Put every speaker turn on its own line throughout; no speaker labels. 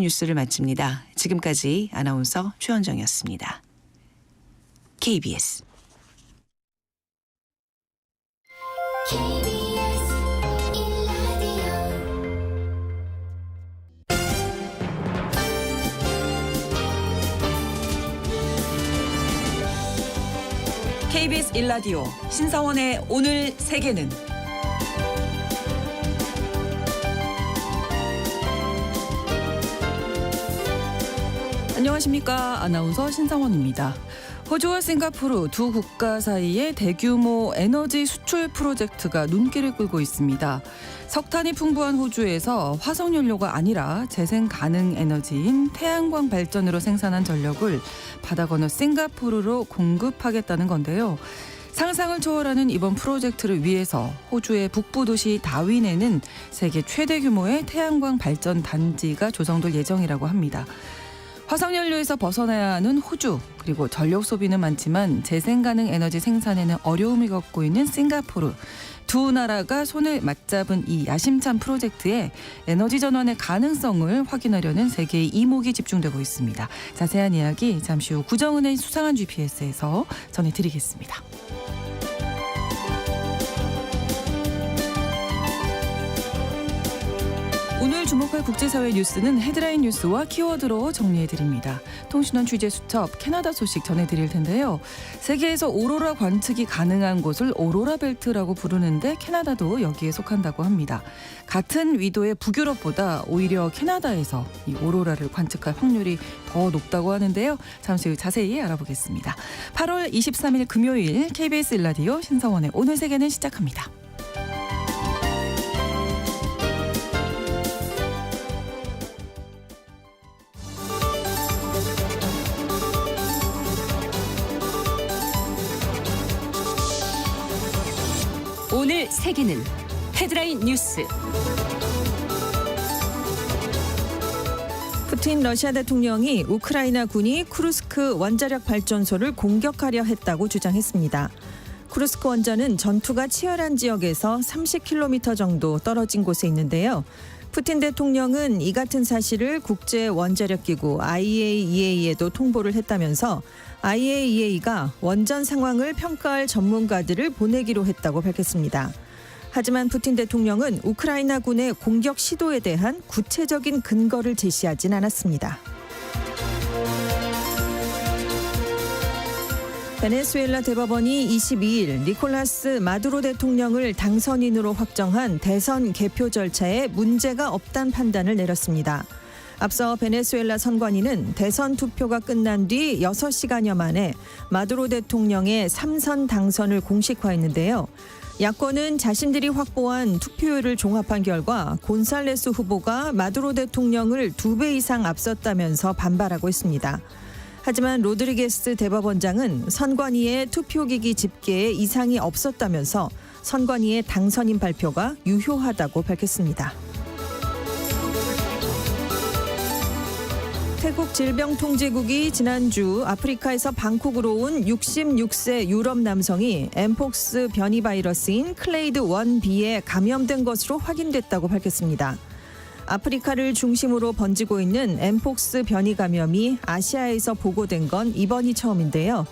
뉴스를 마칩니다. 지금까지 아나운서 최원정이었습니다. KBS KBS 1라디오 신사원의 오늘 세계는
안녕하십니까. 아나운서 신상원입니다. 호주와 싱가포르 두 국가 사이에 대규모 에너지 수출 프로젝트가 눈길을 끌고 있습니다. 석탄이 풍부한 호주에서 화석연료가 아니라 재생 가능 에너지인 태양광 발전으로 생산한 전력을 바다 건너 싱가포르로 공급하겠다는 건데요. 상상을 초월하는 이번 프로젝트를 위해서 호주의 북부 도시 다윈에는 세계 최대 규모의 태양광 발전 단지가 조성될 예정이라고 합니다. 화석연료에서 벗어나야 하는 호주, 그리고 전력 소비는 많지만 재생가능 에너지 생산에는 어려움을 겪고 있는 싱가포르. 두 나라가 손을 맞잡은 이 야심찬 프로젝트에 에너지 전환의 가능성을 확인하려는 세계의 이목이 집중되고 있습니다. 자세한 이야기 잠시 후 구정은의 수상한 GPS에서 전해드리겠습니다. 오늘 주목할 국제사회 뉴스는 헤드라인 뉴스와 키워드로 정리해드립니다. 통신원 취재 수첩 캐나다 소식 전해드릴 텐데요. 세계에서 오로라 관측이 가능한 곳을 오로라 벨트라고 부르는데 캐나다도 여기에 속한다고 합니다. 같은 위도의 북유럽보다 오히려 캐나다에서 이 오로라를 관측할 확률이 더 높다고 하는데요. 잠시 후 자세히 알아보겠습니다. 8월 23일 금요일 KBS 1라디오 신성원의 오늘 세계는 시작합니다.
오늘 세계는 헤드라인 뉴스.
푸틴 러시아 대통령이 우크라이나 군이 쿠르스크 원자력 발전소를 공격하려 했다고 주장했습니다. 쿠르스크 원전은 전투가 치열한 지역에서 30km 정도 떨어진 곳에 있는데요. 푸틴 대통령은 이 같은 사실을 국제 원자력 기구 IAEA에도 통보를 했다면서 IAEA가 원전 상황을 평가할 전문가들을 보내기로 했다고 밝혔습니다. 하지만 푸틴 대통령은 우크라이나 군의 공격 시도에 대한 구체적인 근거를 제시하진 않았습니다. 베네수엘라 대법원이 22일 니콜라스 마두로 대통령을 당선인으로 확정한 대선 개표 절차에 문제가 없다는 판단을 내렸습니다. 앞서 베네수엘라 선관위는 대선 투표가 끝난 뒤 6시간여 만에 마두로 대통령의 3선 당선을 공식화했는데요. 야권은 자신들이 확보한 투표율을 종합한 결과 곤살레스 후보가 마두로 대통령을 2배 이상 앞섰다면서 반발하고 있습니다. 하지만 로드리게스 대법원장은 선관위의 투표기기 집계에 이상이 없었다면서 선관위의 당선인 발표가 유효하다고 밝혔습니다. 태국 질병통제국이 지난주 아프리카에서 방콕으로 온 66세 유럽 남성이 엠폭스 변이 바이러스인 클레이드 1B에 감염된 것으로 확인됐다고 밝혔습니다. 아프리카를 중심으로 번지고 있는 엠폭스 변이 감염이 아시아에서 보고된 건 이번이 처음인데요.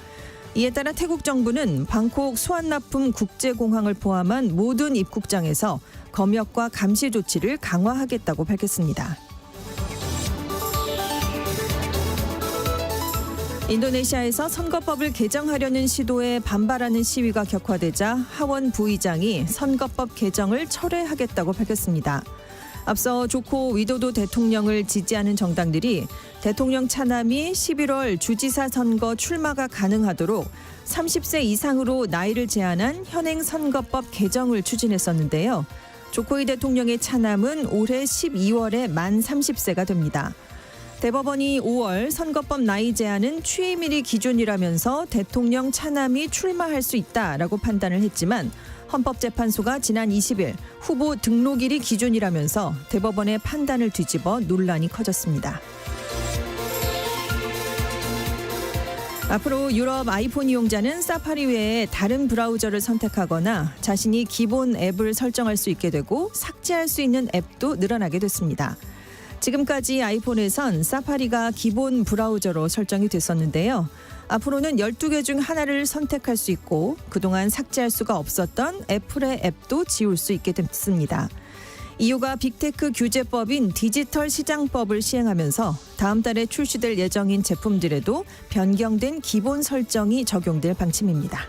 이에 따라 태국 정부는 방콕 수완나품 국제공항을 포함한 모든 입국장에서 검역과 감시 조치를 강화하겠다고 밝혔습니다. 인도네시아에서 선거법을 개정하려는 시도에 반발하는 시위가 격화되자 하원 부의장이 선거법 개정을 철회하겠다고 밝혔습니다. 앞서 조코 위도도 대통령을 지지하는 정당들이 대통령 차남이 11월 주지사 선거 출마가 가능하도록 30세 이상으로 나이를 제한한 현행 선거법 개정을 추진했었는데요. 조코이 대통령의 차남은 올해 12월에 만 30세가 됩니다. 대법원이 5월 선거법 나이 제한은 취임일이 기준이라면서 대통령 차남이 출마할 수 있다라고 판단을 했지만 헌법재판소가 지난 20일 후보 등록일이 기준이라면서 대법원의 판단을 뒤집어 논란이 커졌습니다. 앞으로 유럽 아이폰 이용자는 사파리 외에 다른 브라우저를 선택하거나 자신이 기본 앱을 설정할 수 있게 되고 삭제할 수 있는 앱도 늘어나게 됐습니다. 지금까지 아이폰에선 사파리가 기본 브라우저로 설정이 됐었는데요. 앞으로는 12개 중 하나를 선택할 수 있고 그동안 삭제할 수가 없었던 애플의 앱도 지울 수 있게 됐습니다. 이유가 빅테크 규제법인 디지털 시장법을 시행하면서 다음 달에 출시될 예정인 제품들에도 변경된 기본 설정이 적용될 방침입니다.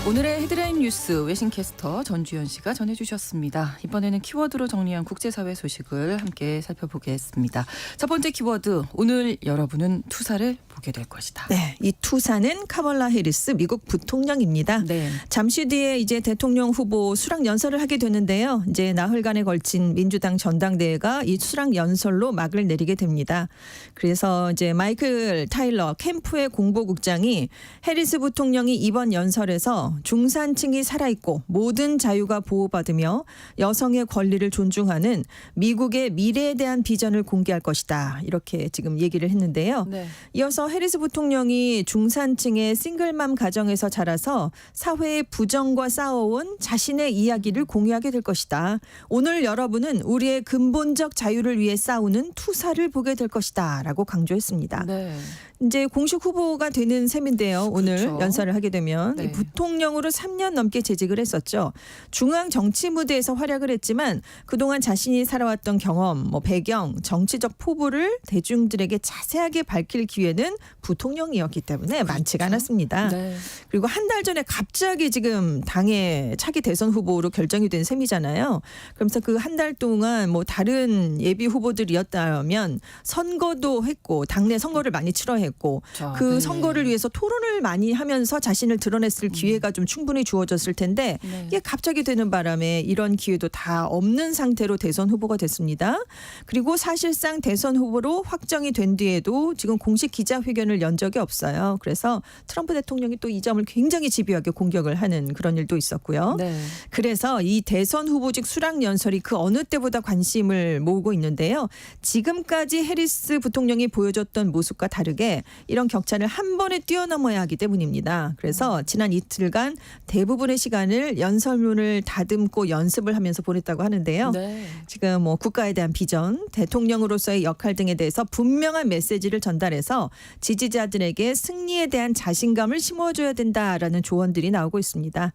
오늘의 헤드라인 뉴스 외신캐스터 전주현 씨가 전해주셨습니다. 이번에는 키워드로 정리한 국제사회 소식을 함께 살펴보겠습니다. 첫 번째 키워드, 오늘 여러분은 투사를 보게 될 것이다.
네, 이 투사는 카멀라 해리스 미국 부통령입니다.
네.
잠시 뒤에 이제 대통령 후보 수락 연설을 하게 되는데요. 이제 나흘간에 걸친 민주당 전당대회가 이 수락 연설로 막을 내리게 됩니다. 그래서 이제 마이클 타일러 캠프의 공보국장이 해리스 부통령이 이번 연설에서 중산층이 살아있고 모든 자유가 보호받으며 여성의 권리를 존중하는 미국의 미래에 대한 비전을 공개할 것이다. 이렇게 지금 얘기를 했는데요.
네.
이어서 해리스 부통령이 중산층의 싱글맘 가정에서 자라서 사회의 부정과 싸워온 자신의 이야기를 공유하게 될 것이다. 오늘 여러분은 우리의 근본적 자유를 위해 싸우는 투사를 보게 될 것이다. 라고 강조했습니다.
네.
이제 공식 후보가 되는 셈인데요. 오늘
그렇죠.
연설을 하게 되면
네.
이 부통령으로 3년 넘게 재직을 했었죠. 중앙 정치 무대에서 활약을 했지만 그동안 자신이 살아왔던 경험, 배경, 정치적 포부를 대중들에게 자세하게 밝힐 기회는 부통령이었기 때문에 많지가 않았습니다.
네.
그리고 한 달 전에 갑자기 지금 당의 차기 대선 후보로 결정이 된 셈이잖아요. 그러면서 그 한 달 동안 다른 예비 후보들이었다면 선거도 했고 당내 선거를 많이 치러했고
자,
그
네.
선거를 위해서 토론을 많이 하면서 자신을 드러냈을 기회가 좀 충분히 주어졌을 텐데
네.
이게 갑자기 되는 바람에 이런 기회도 다 없는 상태로 대선 후보가 됐습니다. 그리고 사실상 대선 후보로 확정이 된 뒤에도 지금 공식 기자회견을 연 적이 없어요. 그래서 트럼프 대통령이 또 이 점을 굉장히 집요하게 공격을 하는 그런 일도 있었고요.
네.
그래서 이 대선 후보직 수락 연설이 그 어느 때보다 관심을 모으고 있는데요. 지금까지 해리스 부통령이 보여줬던 모습과 다르게 이런 격차를 한 번에 뛰어넘어야 하기 때문입니다. 그래서 지난 이틀간 대부분의 시간을 연설문을 다듬고 연습을 하면서 보냈다고 하는데요.
네.
지금 국가에 대한 비전, 대통령으로서의 역할 등에 대해서 분명한 메시지를 전달해서 지지자들에게 승리에 대한 자신감을 심어줘야 된다라는 조언들이 나오고 있습니다.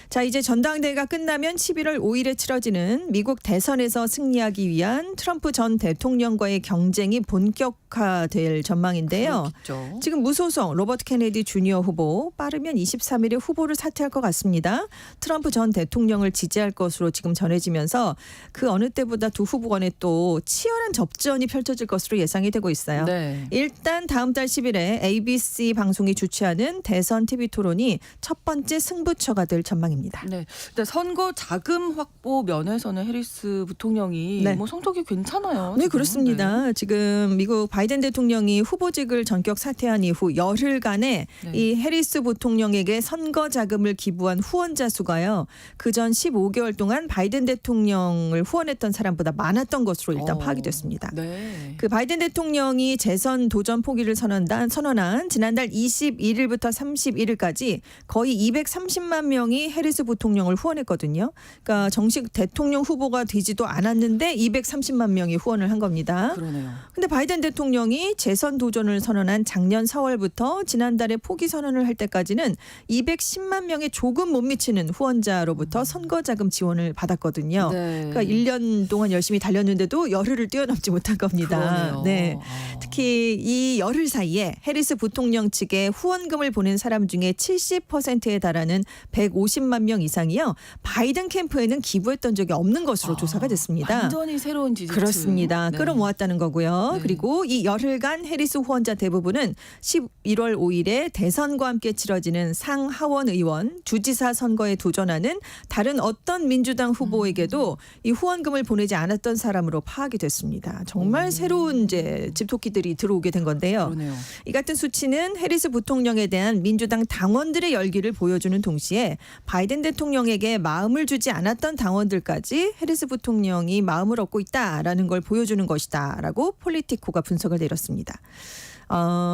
자, 이제 전당대회가 끝나면 11월 5일에 치러지는 미국 대선에서 승리하기 위한 트럼프 전 대통령과의 경쟁이 본격화될 전망인데요.
그렇겠죠.
지금 무소속 로버트 케네디 주니어 후보 빠르면 23일에 후보를 사퇴할 것 같습니다. 트럼프 전 대통령을 지지할 것으로 지금 전해지면서 그 어느 때보다 두 후보 간에 또 치열한 접전이 펼쳐질 것으로 예상이 되고 있어요.
네.
일단 다음 달 10일에 ABC 방송이 주최하는 대선 TV 토론이 첫 번째 승부처가 될 전망입니다.
네. 일단 선거 자금 확보 면에서는 해리스 부통령이
네.
성적이 괜찮아요.
네,
지금.
그렇습니다. 지금 미국 바이든 대통령이 후보직을 전격 사퇴한 이후 열흘간에
네.
이 해리스 부통령에게 선거 자금을 기부한 후원자 수가요. 그전 15개월 동안 바이든 대통령을 후원했던 사람보다 많았던 것으로 일단 파악이 됐습니다.
네.
그 바이든 대통령이 재선 도전 포기를 선언한 지난달 21일부터 31일까지 거의 230만 명이 해리스 부통령을 후원했거든요. 그러니까 정식 대통령 후보가 되지도 않았는데 230만 명이 후원을 한 겁니다.
그러네요.
근데 바이든 대통령이 재선 도전을 선언한 작년 4월부터 지난달에 포기 선언을 할 때까지는 210만 명에 조금 못 미치는 후원자로부터 선거 자금 지원을 받았거든요.
네.
그러니까 1년 동안 열심히 달렸는데도 열흘을 뛰어넘지 못한 겁니다.
그러네요.
네.
아.
특히 이 열흘 사이에 해리스 부통령 측에 후원금을 보낸 사람 중에 70%에 달하는 150만 명 이상이요. 바이든 캠프에는 기부했던 적이 없는 것으로 조사가 됐습니다.
완전히 새로운 지지층.
그렇습니다.
네.
끌어모았다는 거고요.
네.
그리고 이 열흘간 해리스 후원자 대부분은 11월 5일에 대선과 함께 치러지는 상하원 의원, 주지사 선거에 도전하는 다른 어떤 민주당 후보에게도 이 후원금을 보내지 않았던 사람으로 파악이 됐습니다. 정말 새로운 이제 집토끼들이 들어오게 된 건데요.
그러네요.
이 같은 수치는 해리스 부통령에 대한 민주당 당원들의 열기를 보여주는 동시에 바이든 대통령에게 마음을 주지 않았던 당원들까지 해리스 부통령이 마음을 얻고 있다라는 걸 보여주는 것이다라고 폴리티코가 분석을 내렸습니다.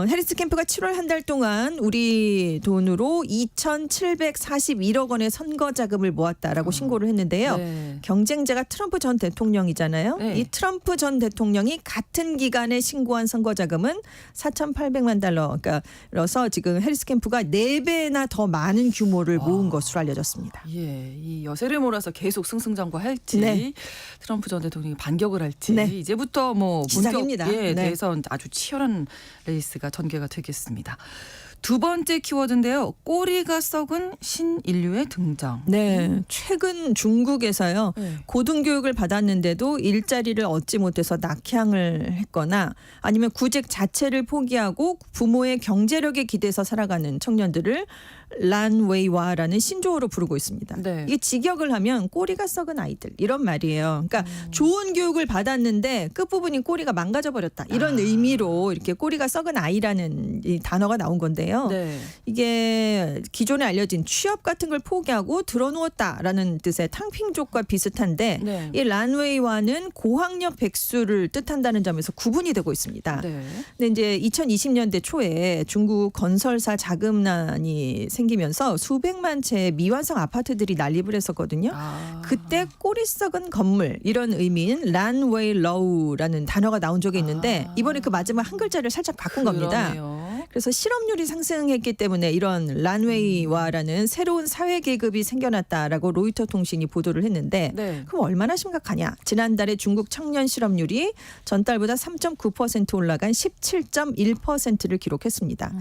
해리스 캠프가 7월 한 달 동안 우리 돈으로 2,741억 원의 선거 자금을 모았다라고 신고를 했는데요.
네.
경쟁자가 트럼프 전 대통령이잖아요.
네.
이 트럼프 전 대통령이 같은 기간에 신고한 선거 자금은 4,800만 달러. 그러니까 지금 해리스 캠프가 4배나 더 많은 규모를 모은 것으로 알려졌습니다.
예, 이 여세를 몰아서 계속 승승장구할지
네.
트럼프 전 대통령이 반격을 할지
네.
이제부터 뭐
시작입니다.
본격에
네.
대해서 아주 치열한 레이스가 전개가 되겠습니다. 두 번째 키워드인데요. 꼬리가 썩은 신인류의 등장.
네, 최근 중국에서요.
네.
고등교육을 받았는데도 일자리를 얻지 못해서 낙향을 했거나 아니면 구직 자체를 포기하고 부모의 경제력에 기대서 살아가는 청년들을 란웨이와라는 신조어로 부르고 있습니다.
네.
이게 직역을 하면 꼬리가 썩은 아이들 이런 말이에요. 그러니까 좋은 교육을 받았는데 끝부분이 꼬리가 망가져 버렸다. 이런 의미로 이렇게 꼬리가 썩은 아이라는 이 단어가 나온 건데요.
네.
이게 기존에 알려진 취업 같은 걸 포기하고 드러누웠다라는 뜻의 탕핑족과 비슷한데
네.
이 란웨이와는 고학력 백수를 뜻한다는 점에서 구분이 되고 있습니다.
네.
근데 이제 2020년대 초에 중국 건설사 자금난이 생기면서 수백만 채의 미완성 아파트들이 난립을 했었거든요. 그때 꼬리 썩은 건물 이런 의미인 란웨이 러우라는 단어가 나온 적이 있는데 이번에 그 마지막 한 글자를 살짝 바꾼 겁니다.
그러네요.
그래서 실업률이 상승했기 때문에 이런 란웨이와라는 새로운 사회 계급이 생겨났다라고 로이터 통신이 보도를 했는데
네.
그럼 얼마나 심각하냐? 지난달에 중국 청년 실업률이 전달보다 3.9% 올라간 17.1%를 기록했습니다.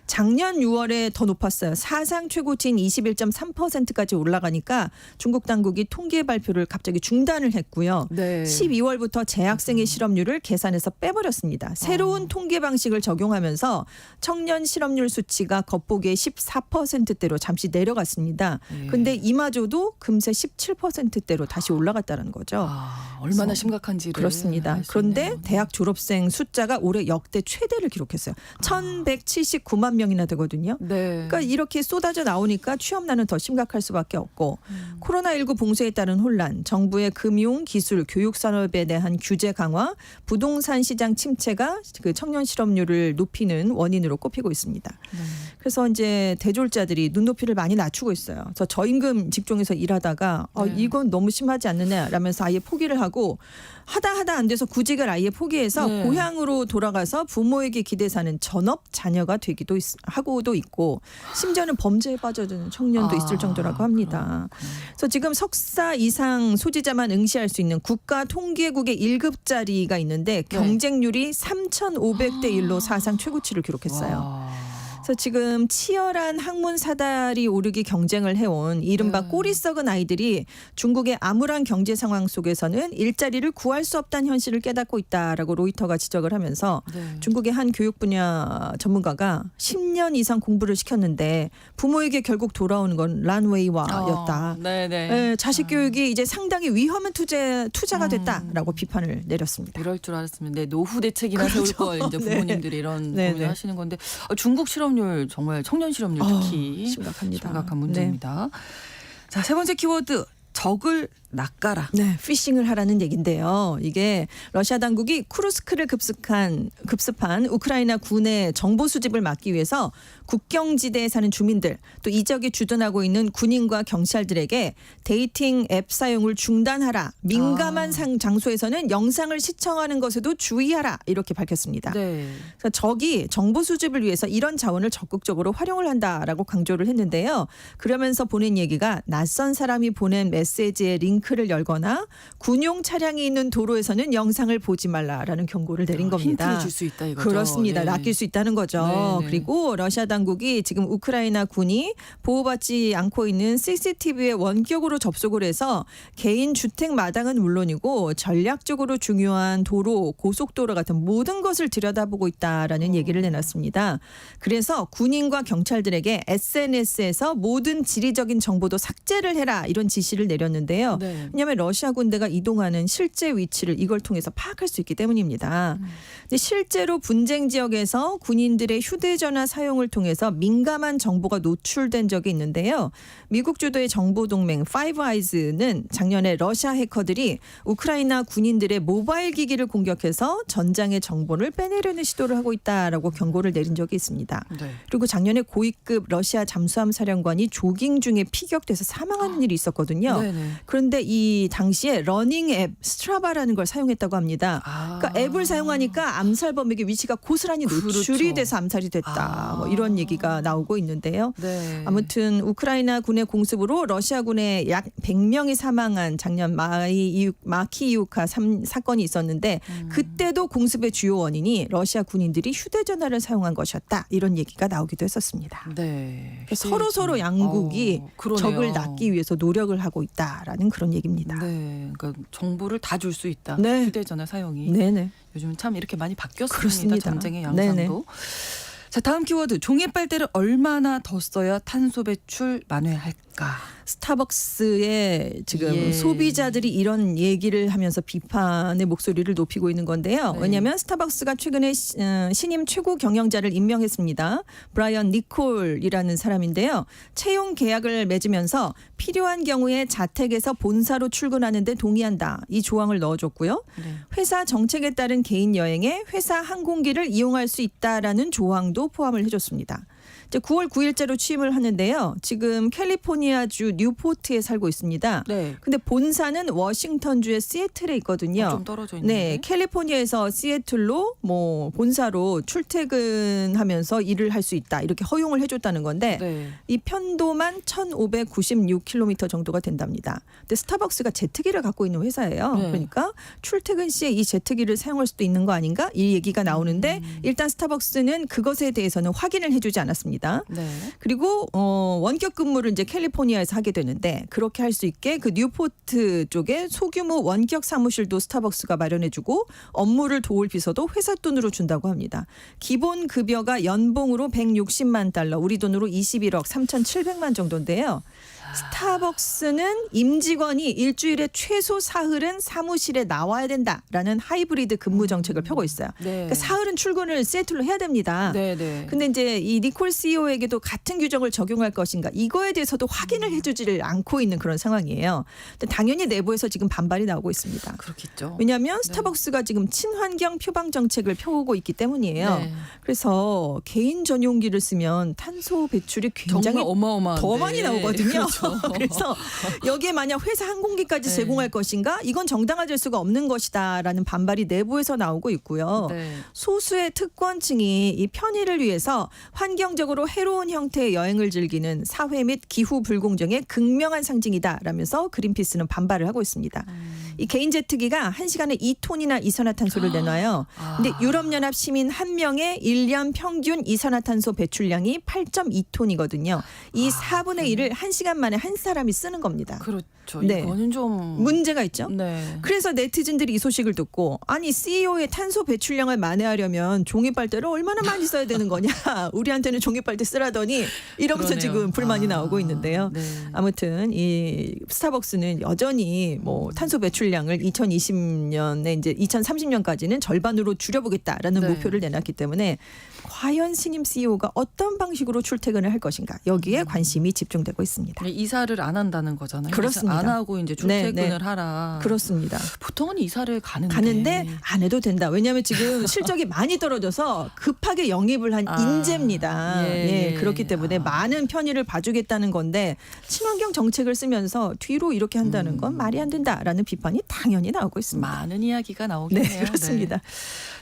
작년 6월에 더 높았어요. 사상 최고치인 21.3%까지 올라가니까 중국 당국이 통계 발표를 갑자기 중단을 했고요.
네.
12월부터 재학생의 실업률을 계산해서 빼버렸습니다. 새로운 통계 방식을 적용하면서 청년 실업률 수치가 겉보기에 14%대로 잠시 내려갔습니다.
예.
근데 이마저도 금세 17%대로 다시 올라갔다는 거죠.
얼마나
그래서
심각한지를
그렇습니다.
알수
그런데
있네요.
대학 졸업생 숫자가 올해 역대 최대를 기록했어요. 1,179만 명이나 되거든요.
네.
그러니까 이렇게 쏟아져 나오니까 취업난은 더 심각할 수밖에 없고 코로나19 봉쇄에 따른 혼란, 정부의 금융, 기술, 교육 산업에 대한 규제 강화, 부동산 시장 침체가 그 청년 실업률을 높이는 원인으로 꼽히고 있습니다. 그래서 이제 대졸자들이 눈높이를 많이 낮추고 있어요. 그래서 저임금 직종에서 일하다가
네.
이건 너무 심하지 않느냐 라면서 아예 포기를 하고 하다 안 돼서 구직을 아예 포기해서
네.
고향으로 돌아가서 부모에게 기대 사는 전업 자녀가 되기도 하고도 있고 심지어는 범죄에 빠져드는 청년도 있을 정도라고 합니다. 그래서 지금 석사 이상 소지자만 응시할 수 있는 국가통계국의 1급 자리가 있는데 경쟁률이 3,500대 1로 사상 최고치를 기록했어요.
와.
그래서 지금 치열한 학문 사다리 오르기 경쟁을 해온 이른바 꼬리 썩은 아이들이 중국의 암울한 경제 상황 속에서는 일자리를 구할 수 없다는 현실을 깨닫고 있다라고 로이터가 지적을 하면서
네.
중국의 한 교육 분야 전문가가 10년 이상 공부를 시켰는데 부모에게 결국 돌아오는 건 란웨이와였다.
네네.
네, 자식 교육이 이제 상당히 위험한 투자가 됐다라고 비판을 내렸습니다.
이럴 줄 알았으면 노후 대책이나
그렇죠.
세울 걸 이제 부모님들이 이런
네,
고민을
네.
하시는 건데 중국 실업률 정말 청년 실업률 특히
심각합니다.
심각한 문제입니다. 자, 세 번째 키워드 적을 낚아라.
네, 피싱을 하라는 얘긴데요. 이게 러시아 당국이 쿠르스크를 급습한 우크라이나 군의 정보 수집을 막기 위해서 국경지대에 사는 주민들 또 이 지역에 주둔하고 있는 군인과 경찰들에게 데이팅 앱 사용을 중단하라. 민감한 장소에서는 영상을 시청하는 것에도 주의하라. 이렇게 밝혔습니다.
네.
그래서 적이 정보 수집을 위해서 이런 자원을 적극적으로 활용을 한다라고 강조를 했는데요. 그러면서 보낸 얘기가 낯선 사람이 보낸 메시지의 링크를 열거나 군용 차량이 있는 도로에서는 영상을 보지 말라라는 경고를 내린 겁니다.
힌트를 줄 수 있다 이거죠.
그렇습니다.
네.
낚일 수 있다는 거죠.
네, 네.
그리고 러시아 당국이 지금 우크라이나 군이 보호받지 않고 있는 CCTV에 원격으로 접속을 해서 개인 주택 마당은 물론이고 전략적으로 중요한 도로, 고속도로 같은 모든 것을 들여다보고 있다라는 얘기를 내놨습니다. 그래서 군인과 경찰들에게 SNS에서 모든 지리적인 정보도 삭제를 해라 이런 지시를 내렸 내렸는데요.
네.
왜냐하면 러시아 군대가 이동하는 실제 위치를 이걸 통해서 파악할 수 있기 때문입니다. 근데 실제로 분쟁 지역에서 군인들의 휴대전화 사용을 통해서 민감한 정보가 노출된 적이 있는데요. 미국 주도의 정보동맹 파이브 아이즈는 작년에 러시아 해커들이 우크라이나 군인들의 모바일 기기를 공격해서 전장의 정보를 빼내려는 시도를 하고 있다라고 경고를 내린 적이 있습니다.
네.
그리고 작년에 고위급 러시아 잠수함 사령관이 조깅 중에 피격돼서 사망하는 일이 있었거든요.
네네.
그런데 이 당시에 러닝 앱 스트라바라는 걸 사용했다고 합니다. 그러니까 앱을 사용하니까 암살범에게 위치가 고스란히 노출이
그렇죠.
돼서 암살이 됐다. 뭐 이런 얘기가 나오고 있는데요.
네.
아무튼 우크라이나 군의 공습으로 러시아군의 약 100명이 사망한 작년 마키이우카 사건이 있었는데 그때도 공습의 주요 원인이 러시아 군인들이 휴대전화를 사용한 것이었다. 이런 얘기가 나오기도 했었습니다.
네.
서로 양국이
그러네요.
적을 낳기 위해서 노력을 하고 있다라는 그런 얘기입니다.
네. 그러니까 정보를 다 줄 수 있다.
네.
휴대전화 사용이.
네네.
요즘 참 이렇게 많이 바뀌었습니다.
그렇습니다.
전쟁의 양상도.
네네.
자, 다음 키워드. 종이 빨대를 얼마나 더 써야 탄소 배출 만회할까?
스타벅스의 지금
예.
소비자들이 이런 얘기를 하면서 비판의 목소리를 높이고 있는 건데요.
네.
왜냐하면 스타벅스가 최근에 신임 최고 경영자를 임명했습니다. 브라이언 니콜이라는 사람인데요. 채용 계약을 맺으면서 필요한 경우에 자택에서 본사로 출근하는 데 동의한다. 이 조항을 넣어줬고요.
네.
회사 정책에 따른 개인 여행에 회사 항공기를 이용할 수 있다라는 조항도 포함을 해줬습니다. 이제 9월 9일자로 취임을 하는데요. 지금 캘리포니아주 뉴포트에 살고 있습니다.
네.
근데 본사는 워싱턴주의 시애틀에 있거든요.
좀 떨어져 있는데.
네, 캘리포니아에서 시애틀로 뭐 본사로 출퇴근하면서 일을 할 수 있다. 이렇게 허용을 해줬다는 건데
네.
이 편도만 1,596km 정도가 된답니다. 근데 스타벅스가 제트기를 갖고 있는 회사예요.
네.
그러니까 출퇴근 시에 이 제트기를 사용할 수도 있는 거 아닌가? 이 얘기가 나오는데 일단 스타벅스는 그것에 대해서는 확인을 해주지 않았습니다.
네.
그리고 원격 근무를 이제 캘리포니아에서 하게 되는데 그렇게 할 수 있게 그 뉴포트 쪽에 소규모 원격 사무실도 스타벅스가 마련해주고 업무를 도울 비서도 회사 돈으로 준다고 합니다. 기본 급여가 연봉으로 160만 달러, 우리 돈으로 21억 3,700만 정도인데요. 스타벅스는 임직원이 일주일에 최소 사흘은 사무실에 나와야 된다라는 하이브리드 근무 정책을 펴고 있어요.
네.
그러니까 사흘은 출근을 시애틀로 해야 됩니다.
네, 네.
근데 이제 이 니콜 CEO에게도 같은 규정을 적용할 것인가 이거에 대해서도 확인을 해주지를 않고 있는 그런 상황이에요. 근데 당연히 내부에서 지금 반발이 나오고 있습니다.
그렇겠죠.
왜냐하면 스타벅스가 지금 친환경 표방 정책을 펴오고 있기 때문이에요.
네.
그래서 개인 전용기를 쓰면 탄소 배출이 굉장히
정말 어마어마한데.
더 많이 나오거든요.
그렇죠.
그래서 여기에 만약 회사 항공기까지
네.
제공할 것인가? 이건 정당화될 수가 없는 것이다라는 반발이 내부에서 나오고 있고요.
네.
소수의 특권층이 이 편의를 위해서 환경적으로 해로운 형태의 여행을 즐기는 사회 및 기후 불공정의 극명한 상징이다라면서 그린피스는 반발을 하고 있습니다. 이 개인 제트기가 1시간에 2톤이나 이산화탄소를 내놔요. 근데 유럽연합 시민 한 명의 1년 평균 이산화탄소 배출량이 8.2톤이거든요. 이 4분의 1을 1시간 만에 한 사람이 쓰는 겁니다.
그렇죠.
네.
이거는 좀
문제가 있죠.
네.
그래서 네티즌들이 이 소식을 듣고 아니 CEO의 탄소 배출량을 만회하려면 종이빨대를 얼마나 많이 써야 되는 거냐. 우리한테는 종이빨대 쓰라더니 이러면서
그러네요.
지금 불만이 나오고 있는데요.
네.
아무튼 이 스타벅스는 여전히 뭐 탄소 배출량을 2020년에 이제 2030년까지는 절반으로 줄여보겠다라는
네.
목표를 내놨기 때문에 과연 신임 CEO가 어떤 방식으로 출퇴근을 할 것인가 여기에 관심이 집중되고 있습니다.
이사를 안 한다는 거잖아요.
그렇습니다.
안 하고 이제 출퇴근을
네, 네.
하라.
그렇습니다.
보통은 이사를 가는데.
가는데 안 해도 된다. 왜냐하면 지금 실적이 많이 떨어져서 급하게 영입을 한 인재입니다.
예, 예.
그렇기 때문에 많은 편의를 봐주겠다는 건데 친환경 정책을 쓰면서 뒤로 이렇게 한다는 건 말이 안 된다라는 비판이 당연히 나오고 있습니다.
많은 이야기가 나오겠네요.
네, 그렇습니다.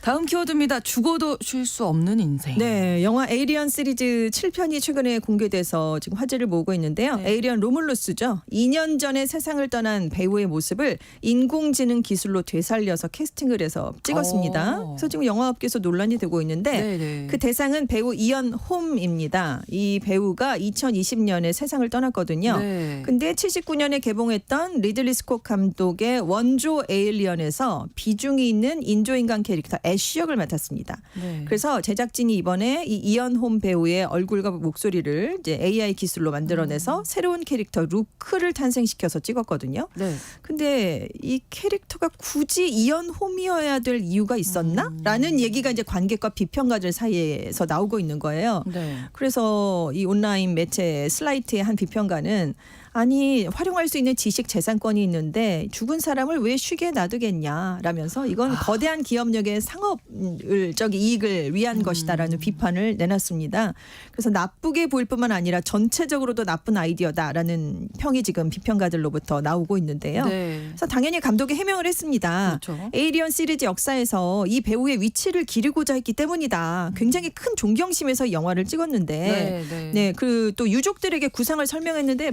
다음 키워드입니다. 죽어도 쉴 수 없는 인생.
네, 영화 에이리언 시리즈 7편이 최근에 공개돼서 지금 화제를 모으고 있는데요.
네.
에이리언 로물루스죠. 2년 전에 세상을 떠난 배우의 모습을 인공지능 기술로 되살려서 캐스팅을 해서 찍었습니다. 그래서 지금 영화업계에서 논란이 되고 있는데
네네.
그 대상은 배우 이언 홈입니다. 이 배우가 2020년에 세상을 떠났거든요.
네.
근데 79년에 개봉했던 리들리 스콧 감독의 원조 에일리언에서 비중이 있는 인조인간 캐릭터 애쉬 역을 맡았습니다.
네.
그래서 제작진이 이번에 이 이언홈 배우의 얼굴과 목소리를 이제 AI 기술로 만들어내서 새로운 캐릭터 루크를 탄생시켰습니다. 시켜서 찍었거든요.
네.
근데 이 캐릭터가 굳이 이연홈이어야 될 이유가 있었나? 라는 얘기가 이제 관객과 비평가들 사이에서 나오고 있는 거예요.
네.
그래서 이 온라인 매체 슬라이트의 한 비평가는 아니 활용할 수 있는 지식 재산권이 있는데 죽은 사람을 왜 쉬게 놔두겠냐라면서 이건 거대한 기업력의 상업적 이익을 위한 것이다라는 비판을 내놨습니다. 그래서 나쁘게 보일 뿐만 아니라 전체적으로도 나쁜 아이디어다라는 평이 지금 비평가들로부터 나오고 있는데요.
네.
그래서 당연히 감독이 해명을 했습니다.
그렇죠.
에이리언 시리즈 역사에서 이 배우의 위치를 기르고자 했기 때문이다. 굉장히 큰 존경심에서 영화를 찍었는데 네, 그 또 유족들에게 구상을 설명했는데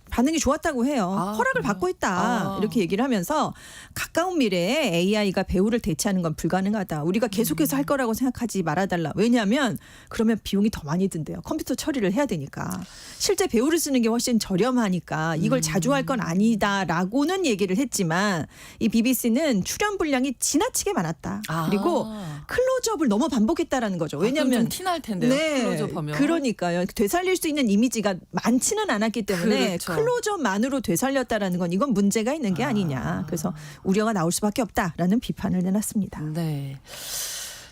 반응이 좋았다고 해요. 허락을 받고 있다. 이렇게 얘기를 하면서 가까운 미래에 AI가 배우를 대체하는 건 불가능하다. 우리가 계속해서 할 거라고 생각하지 말아달라. 왜냐하면 그러면 비용이 더 많이 든대요. 컴퓨터 처리를 해야 되니까. 실제 배우를 쓰는 게 훨씬 저렴하니까 이걸 자주 할 건 아니다라고는 얘기를 했지만 이 BBC는 출연 분량이 지나치게 많았다. 그리고 클로즈업을 너무 반복했다라는 거죠. 왜냐하면
티날 텐데요.
네,
클로즈업하면.
그러니까요. 되살릴 수 있는 이미지가 많지는 않았기 때문에
그렇죠.
클로즈업만으로 되살렸다라는 건 이건 문제가 있는 게 아니냐. 그래서 우려가 나올 수밖에 없다라는 비판을 내놨습니다.
네.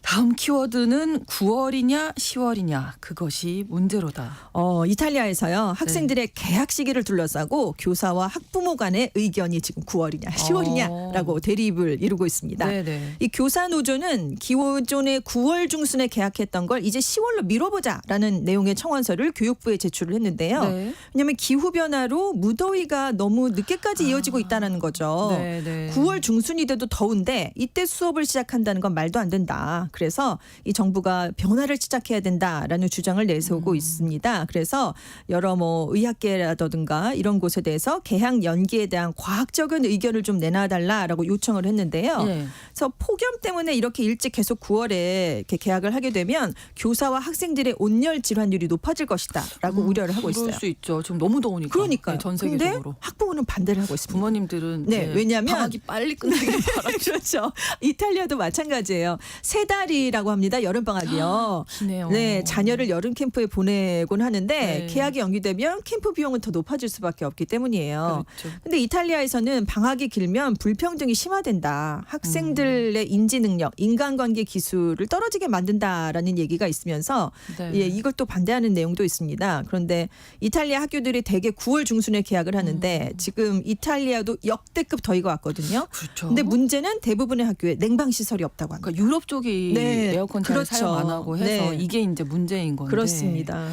다음 키워드는 9월이냐 10월이냐 그것이 문제로다.
이탈리아에서요. 학생들의 개학 시기를 둘러싸고 교사와 학부모 간의 의견이 지금 9월이냐 10월이냐라고 대립을 이루고 있습니다.
네네.
이 교사 노조는 기존에 9월 중순에 개학했던 걸 이제 10월로 미뤄보자라는 내용의 청원서를 교육부에 제출을 했는데요.
네.
왜냐하면 기후 변화로 무더위가 너무 늦게까지 이어지고 있다는 거죠.
네네.
9월 중순이 돼도 더운데 이때 수업을 시작한다는 건 말도 안 된다. 그래서 이 정부가 변화를 시작해야 된다라는 주장을 내세우고 있습니다. 그래서 여러 의학계라든가 이런 곳에 대해서 개학 연기에 대한 과학적인 의견을 좀 내놔달라라고 요청을 했는데요.
네.
그래서 폭염 때문에 이렇게 일찍 계속 9월에 이렇게 개학을 하게 되면 교사와 학생들의 온열 질환율이 높아질 것이다라고 우려를 하고 있어요.
그럴 수 있죠. 지금 너무 더우니까.
그러니까요.
네, 전
근데
세계적으로.
학부모는 반대를 하고 있습니다.
부모님들은
네, 왜냐하면
방학이 빨리 끝나길 바라죠.
그렇죠. 이탈리아도 마찬가지예요. 3달이라고 합니다. 여름방학이요.
기네요.
네, 자녀를 여름 캠프에 보내곤 하는데
네.
개학이 연기되면 캠프 비용은 더 높아질 수밖에 없기 때문이에요.
그렇죠.
근데 이탈리아에서는 방학이 길면 불평등이 심화된다. 학생들의 인지 능력, 인간관계 기술을 떨어지게 만든다라는 얘기가 있으면서
네.
예, 이것도 반대하는 내용도 있습니다. 그런데 이탈리아 학교들이 대개 9월 중순에 개학을 하는데 지금 이탈리아도 역대급 더위가 왔거든요.
그렇죠.
근데 문제는 대부분의 학교에 냉방 시설이 없다고 합니다.
그러니까 유럽 쪽이
네,
에어컨 잘
그렇죠.
사용 안 하고 해서
네.
이게 이제 문제인 건데.
그렇습니다.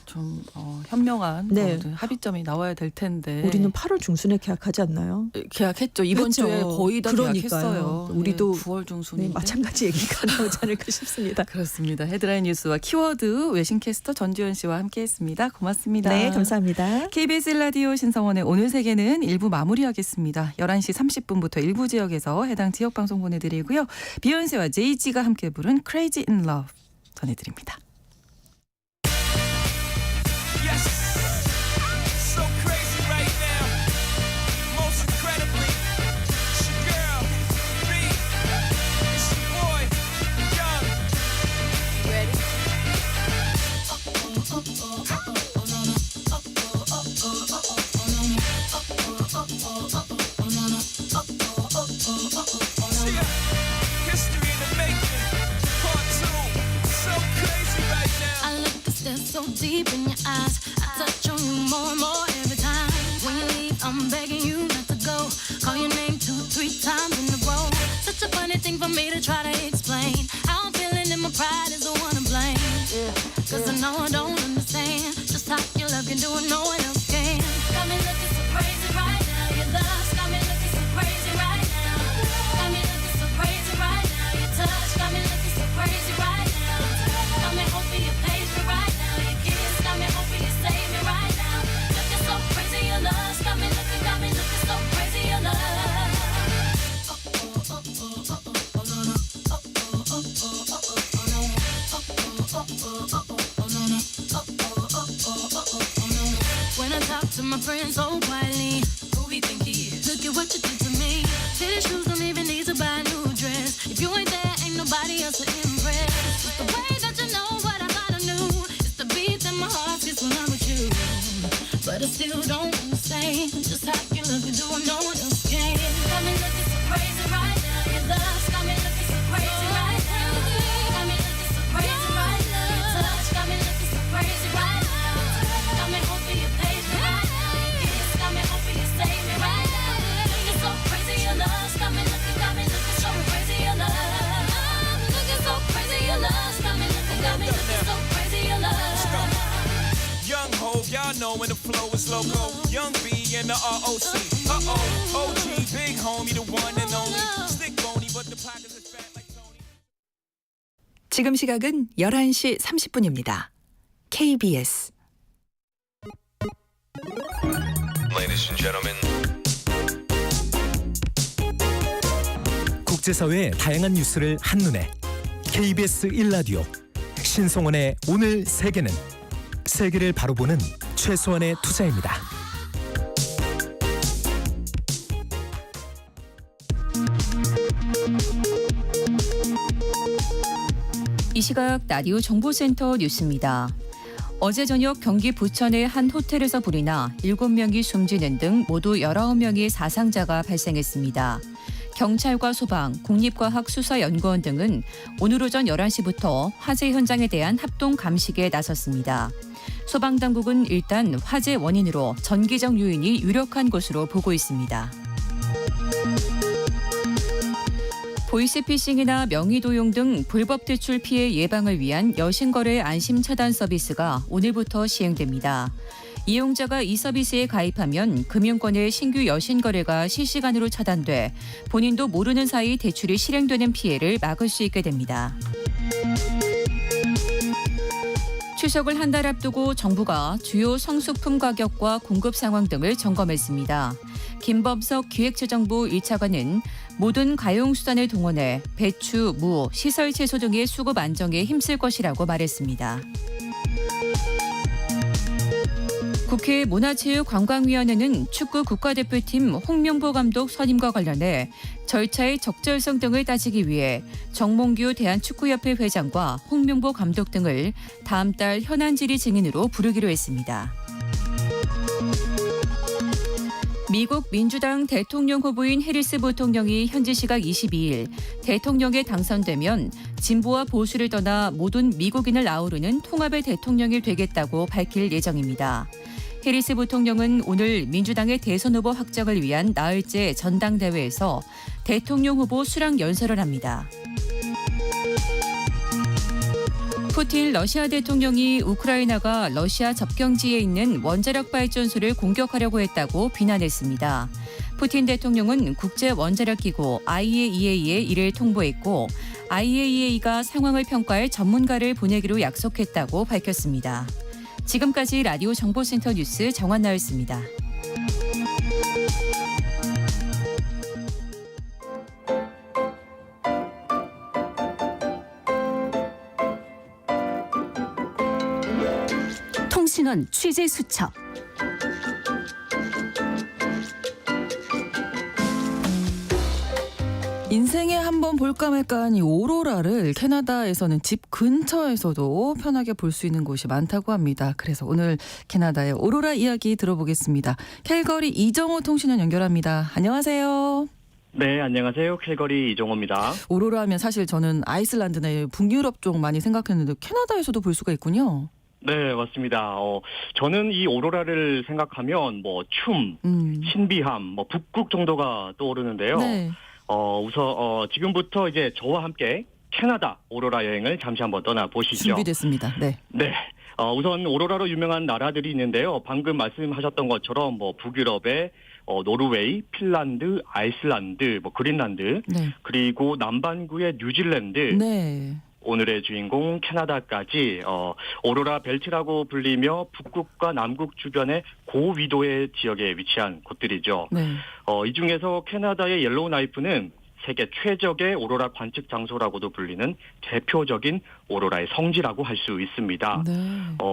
좀 현명한
네.
합의점이 나와야 될 텐데.
우리는 8월 중순에 개학하지 않나요?
계약했죠. 이번
그렇죠.
주에 거의 다
그러니까요.
계약했어요.
우리도
9월 중순에.
네, 마찬가지 얘기가 나오지 않을까 싶습니다.
그렇습니다. 헤드라인 뉴스와 키워드 외신캐스터 전주현 씨와 함께했습니다. 고맙습니다.
네, 감사합니다.
KBS 라디오 신성원의 오늘 세계는 1부 마무리하겠습니다. 11시 30분부터 일부 지역에서 해당 지역 방송 보내드리고요. 비욘세와 제이지가 함께 부른 Crazy in Love 전해드립니다.
So crazy right now. Most incredibly, it's your girl, B. It's your boy, Young. You ready? Yeah. History in the making. Part 2. So crazy right now.
I look to stare so deep in your eyes. I touch on you more and more every time. When you leave, I'm begging you not to go. Call your name 2-3 times in a row. Such a funny thing for me to try to explain. How I'm feeling and my pride is the one to blame. Cause I know I don't understand just how your love can do it, no one else can. Got me looking so crazy right now. Your love's got me looking so crazy right now. Got me looking so crazy right now. Your touch got me looking so crazy right now. Got me hoping you page me right now. Your kiss got me hoping you save me right now. Looking so crazy, your love's got me looking so crazy, your love. When I talk to my friends so quietly, who we think he is? Look at what you did to me. Fitted shoes don't even need to buy a new dress. If you ain't there, ain't nobody else to impress. It's the way that you know what I thought I knew. It's the beat that my heart gets when I'm with you. But I still don't understand just how you look
and the flow is loco. Young B and the ROC. Uh-oh, OG, big homie, the one and only. Stick bony, but the pockets is fat like Tony.
지금 시각은 11시 30분입니다. KBS
Ladies and gentlemen.
국제사회의 다양한 뉴스를 한눈에 KBS 1라디오 신성원의 오늘 세계는 세계를 바로 보는 최소한의 투자입니다.
이 시각 라디오 정보센터 뉴스입니다. 어제 저녁 경기 부천의 한 호텔에서 불이 나 7명이 숨지는 등 모두 19명의 사상자가 발생했습니다. 경찰과 소방, 국립과학수사연구원 등은 오늘 오전 11시부터 화재 현장에 대한 합동 감식에 나섰습니다. 소방당국은 일단 화재 원인으로 전기적 요인이 유력한 것으로 보고 있습니다. 보이스피싱이나 명의도용 등 불법 대출 피해 예방을 위한 여신거래 안심 차단 서비스가 오늘부터 시행됩니다. 이용자가 이 서비스에 가입하면 금융권의 신규 여신거래가 실시간으로 차단돼 본인도 모르는 사이 대출이 실행되는 피해를 막을 수 있게 됩니다. 추석을 한 달 앞두고 정부가 주요 성수품 가격과 공급 상황 등을 점검했습니다. 김범석 기획재정부 1차관은 모든 가용수단을 동원해 배추, 무, 시설 채소 등의 수급 안정에 힘쓸 것이라고 말했습니다. 국회 문화체육관광위원회는 축구 국가대표팀 홍명보 감독 선임과 관련해 절차의 적절성 등을 따지기 위해 정몽규 대한축구협회 회장과 홍명보 감독 등을 다음 달 현안 질의 증인으로 부르기로 했습니다. 미국 민주당 대통령 후보인 해리스 부통령이 현지 시각 22일 대통령에 당선되면 진보와 보수를 떠나 모든 미국인을 아우르는 통합의 대통령이 되겠다고 밝힐 예정입니다. 해리스 부통령은 오늘 민주당의 대선 후보 확정을 위한 나흘째 전당대회에서 대통령 후보 수락 연설을 합니다. 푸틴 러시아 대통령이 우크라이나가 러시아 접경지에 있는 원자력 발전소를 공격하려고 했다고 비난했습니다. 푸틴 대통령은 국제원자력기구 IAEA에 이를 통보했고 IAEA가 상황을 평가할 전문가를 보내기로 약속했다고 밝혔습니다. 지금까지 라디오 정보센터 뉴스 정한나였습니다. 통신원 취재 수첩.
인생에 한번 볼까 말까 한 이 오로라를 캐나다에서는 집 근처에서도 편하게 볼 수 있는 곳이 많다고 합니다. 그래서 오늘 캐나다의 오로라 이야기 들어보겠습니다. 캘거리 이정호 통신원 연결합니다. 안녕하세요.
네, 안녕하세요. 캘거리 이종호입니다.
오로라 하면 사실 저는 아이슬란드나 북유럽 쪽 많이 생각했는데 캐나다에서도 볼 수가 있군요.
네, 맞습니다. 저는 이 오로라를 생각하면 춤, 신비함, 북극 정도가 떠오르는데요.
네.
우선 지금부터 이제 저와 함께 캐나다 오로라 여행을 잠시 한번 떠나보시죠.
준비됐습니다. 네.
네. 우선 오로라로 유명한 나라들이 있는데요. 방금 말씀하셨던 것처럼 북유럽의 노르웨이, 핀란드, 아이슬란드, 그린란드,
네.
그리고 남반구의 뉴질랜드,
네.
오늘의 주인공 캐나다까지 오로라 벨트라고 불리며 북극과 남극 주변의 고위도의 지역에 위치한 곳들이죠.
네.
이 중에서 캐나다의 옐로우나이프는 세계 최적의 오로라 관측 장소라고도 불리는 대표적인 오로라의 성지라고 할 수 있습니다.
네.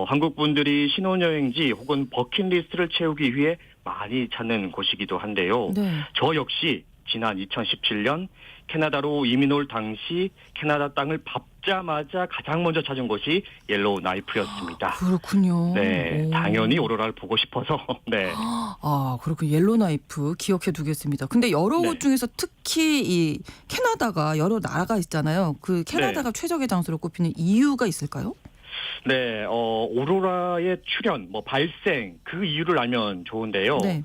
한국 분들이 신혼여행지 혹은 버킷리스트를 채우기 위해 많이 찾는 곳이기도 한데요.
네.
저 역시 지난 2017년 캐나다로 이민 올 당시 캐나다 땅을 밟자마자 가장 먼저 찾은 곳이 옐로우 나이프였습니다.
그렇군요.
네,
오.
당연히 오로라를 보고 싶어서. 네.
아, 그렇군. 옐로나이프 기억해 두겠습니다. 근데 여러
네.
곳 중에서 특히 이 캐나다가 여러 나라가 있잖아요. 그 캐나다가 최적의 장소로 꼽히는 이유가 있을까요?
네, 오로라의 출현, 발생 그 이유를 알면 좋은데요.
네.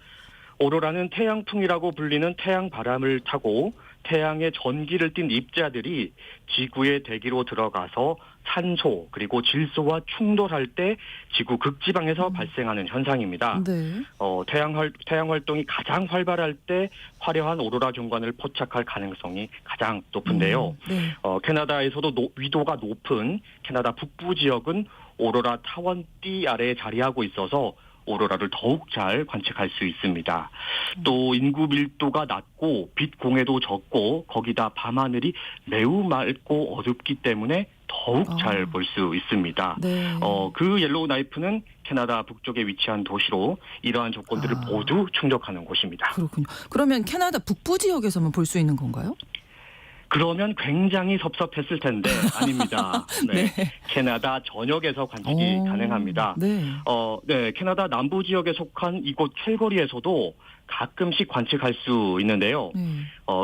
오로라는 태양풍이라고 불리는 태양 바람을 타고 태양의 전기를 띤 입자들이 지구의 대기로 들어가서 산소 그리고 질소와 충돌할 때 지구 극지방에서 발생하는 현상입니다.
네.
태양 활동이 가장 활발할 때 화려한 오로라 경관을 포착할 가능성이 가장 높은데요.
네.
캐나다에서도 위도가 높은 캐나다 북부 지역은 오로라 타원띠 아래에 자리하고 있어서 오로라를 더욱 잘 관측할 수 있습니다. 또 인구 밀도가 낮고 빛 공해도 적고 거기다 밤하늘이 매우 맑고 어둡기 때문에 더욱 잘 볼 수 있습니다.
네.
그 옐로우 나이프는 캐나다 북쪽에 위치한 도시로 이러한 조건들을 모두 충족하는 곳입니다.
그렇군요. 그러면 캐나다 북부 지역에서만 볼 수 있는 건가요?
그러면 굉장히 섭섭했을 텐데 아닙니다. 네. 캐나다 전역에서 관측이 가능합니다.
네.
네, 캐나다 남부 지역에 속한 이곳 캘거리에서도 가끔씩 관측할 수 있는데요.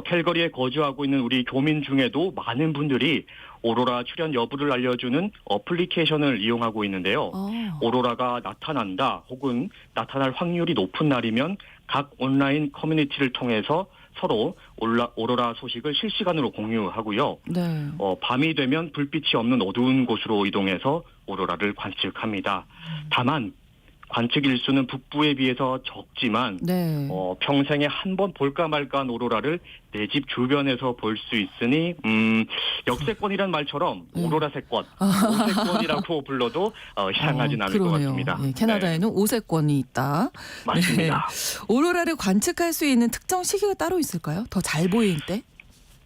캘거리에 거주하고 있는 우리 교민 중에도 많은 분들이 오로라 출현 여부를 알려주는 어플리케이션을 이용하고 있는데요. 오로라가 나타난다 혹은 나타날 확률이 높은 날이면 각 온라인 커뮤니티를 통해서 서로 오로라 소식을 실시간으로 공유하고요.
네.
밤이 되면 불빛이 없는 어두운 곳으로 이동해서 오로라를 관측합니다. 다만 관측 일수는 북부에 비해서 적지만
네.
평생에 한 번 볼까 말까한 오로라를 내 집 주변에서 볼 수 있으니 역세권이란 말처럼 오로라 세권, 오세권이라고 불러도 이상하진 않을 것 같습니다.
예, 캐나다에는
네.
5세권이 있다.
맞습니다.
네. 오로라를 관측할 수 있는 특정 시기가 따로 있을까요? 더 잘 보일 때?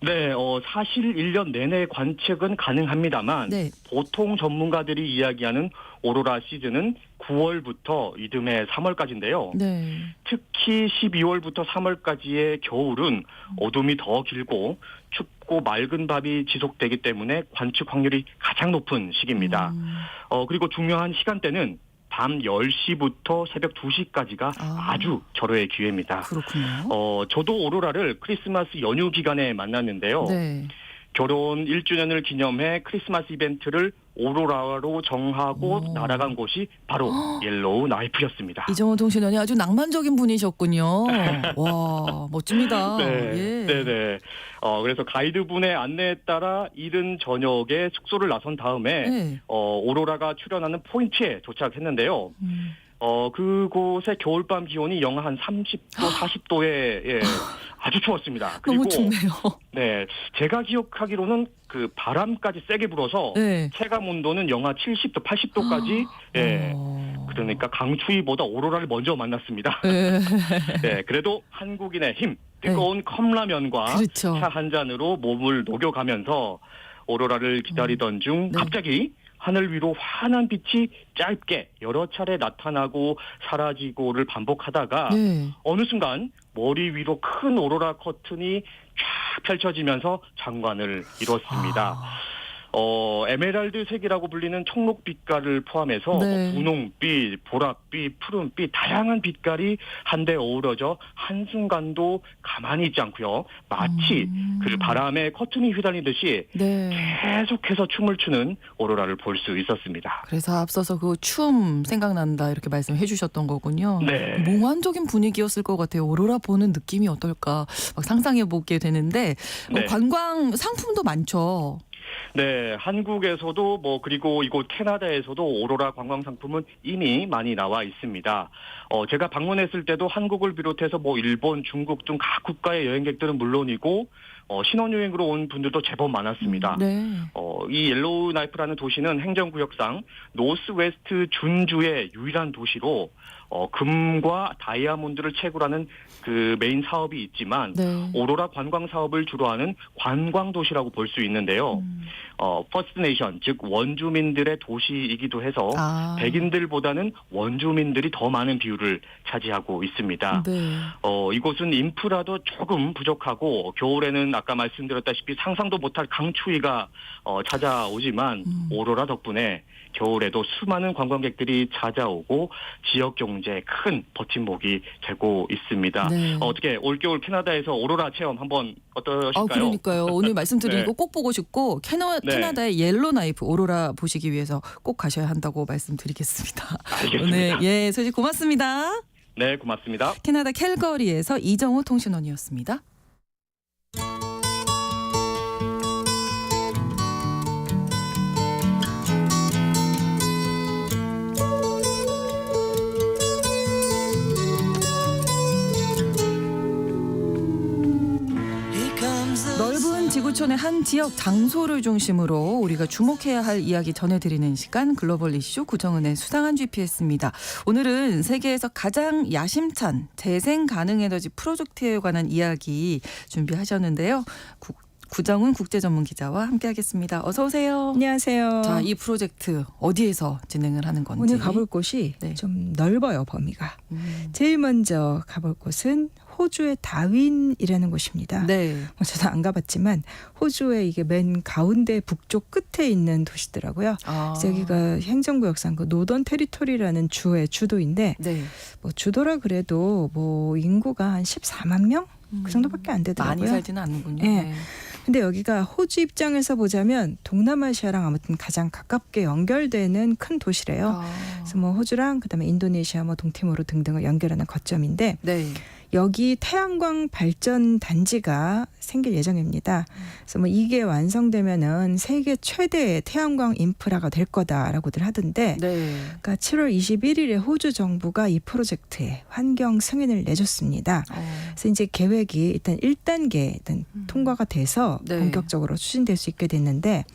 네, 사실 1년 내내 관측은 가능합니다만
네.
보통 전문가들이 이야기하는 오로라 시즌은 9월부터 이듬해 3월까지인데요.
네.
특히 12월부터 3월까지의 겨울은 어둠이 더 길고 춥고 맑은 밤이 지속되기 때문에 관측 확률이 가장 높은 시기입니다. 그리고 중요한 시간대는 밤 10시부터 새벽 2시까지가 아주 절호의 기회입니다.
그렇군요.
저도 오로라를 크리스마스 연휴 기간에 만났는데요.
네.
결혼 1주년을 기념해 크리스마스 이벤트를 오로라로 정하고 날아간 곳이 바로 옐로우 나이프였습니다.
이정호 통신원이 아주 낭만적인 분이셨군요. 와, 멋집니다.
네,
예.
네. 그래서 가이드분의 안내에 따라 이른 저녁에 숙소를 나선 다음에
네.
오로라가 출현하는 포인트에 도착했는데요. 그곳의 겨울밤 기온이 영하 한 30도, 40도에 아주 추웠습니다. 그리고
너무 춥네요.
네, 제가 기억하기로는 그 바람까지 세게 불어서
네.
체감 온도는 영하 70도, 80도까지 그러니까 강추위보다 오로라를 먼저 만났습니다.
네.
네, 그래도 한국인의 힘, 뜨거운 컵라면과
그렇죠.
차 한 잔으로 몸을 녹여가면서 오로라를 기다리던 중 갑자기 하늘 위로 환한 빛이 짧게 여러 차례 나타나고 사라지고를 반복하다가
네.
어느 순간 머리 위로 큰 오로라 커튼이 쫙 펼쳐지면서 장관을 이뤘습니다. 에메랄드 색이라고 불리는 청록 빛깔을 포함해서
네.
분홍빛, 보랏빛, 푸른빛 다양한 빛깔이 한데 어우러져 한순간도 가만히 있지 않고요. 마치 그 바람에 커튼이 휘날리듯이
네.
계속해서 춤을 추는 오로라를 볼 수 있었습니다.
그래서 앞서서 그 춤 생각난다 이렇게 말씀해 주셨던 거군요.
네.
몽환적인 분위기였을 것 같아요. 오로라 보는 느낌이 어떨까 막 상상해 보게 되는데
네.
관광 상품도 많죠.
네, 한국에서도 그리고 이곳 캐나다에서도 오로라 관광 상품은 이미 많이 나와 있습니다. 제가 방문했을 때도 한국을 비롯해서 일본, 중국 등 각 국가의 여행객들은 물론이고 신혼여행으로 온 분들도 제법 많았습니다.
네.
이 옐로우 나이프라는 도시는 행정구역상 노스웨스트 준주의 유일한 도시로 금과 다이아몬드를 채굴하는 그 메인 사업이 있지만
네.
오로라 관광 사업을 주로 하는 관광 도시라고 볼 수 있는데요. 퍼스트 네이션 즉 원주민들의 도시이기도 해서 백인들보다는 원주민들이 더 많은 비율을 차지하고 있습니다.
네.
이곳은 인프라도 조금 부족하고 겨울에는 아까 말씀드렸다시피 상상도 못할 강추위가 찾아오지만 오로라 덕분에 겨울에도 수많은 관광객들이 찾아오고 지역 경제에 큰 버팀목이 되고 있습니다.
네.
어떻게 올겨울 캐나다에서 오로라 체험 한번 어떠실까요?
그러니까요. 오늘 말씀드린 거 꼭 보고 싶고 캐나다의 옐로 나이프 오로라 보시기 위해서 꼭 가셔야 한다고 말씀드리겠습니다.
알겠습니다.
오늘 소식 고맙습니다.
네, 고맙습니다.
캐나다 캘거리에서 이정호 통신원이었습니다. 오늘은 지구촌의 한 지역 장소를 중심으로 우리가 주목해야 할 이야기 전해드리는 시간 글로벌 이슈 구정은의 수상한 GPS입니다. 오늘은 세계에서 가장 야심찬 재생 가능 에너지 프로젝트에 관한 이야기 준비하셨는데요. 구정은 국제 전문 기자와 함께하겠습니다. 어서 오세요.
안녕하세요.
자, 이 프로젝트 어디에서 진행을 하는 건지.
오늘 가볼 곳이
네.
좀 넓어요, 범위가. 제일 먼저 가볼 곳은 호주의 다윈이라는 곳입니다.
네.
저도 안 가봤지만 호주의 이게 맨 가운데 북쪽 끝에 있는 도시더라고요. 그래서 여기가 행정구역상 그 노던 테리토리라는 주의 주도인데
네.
뭐 주도라 그래도 뭐 인구가 한 14만 명? 그 정도밖에 안 되더라고요.
많이 살지는 않는군요.
네.
네.
근데 여기가 호주 입장에서 보자면 동남아시아랑 아무튼 가장 가깝게 연결되는 큰 도시래요. 그래서 뭐 호주랑 그다음에 인도네시아, 뭐 동티모르 등등을 연결하는 거점인데
네.
여기 태양광 발전 단지가 생길 예정입니다. 그래서 뭐 이게 완성되면은 세계 최대의 태양광 인프라가 될 거다라고들 하던데,
네.
그러니까 7월 21일에 호주 정부가 이 프로젝트에 환경 승인을 내줬습니다. 그래서 이제 계획이 일단 1단계 일단 통과가 돼서
네.
본격적으로 추진될 수 있게 됐는데.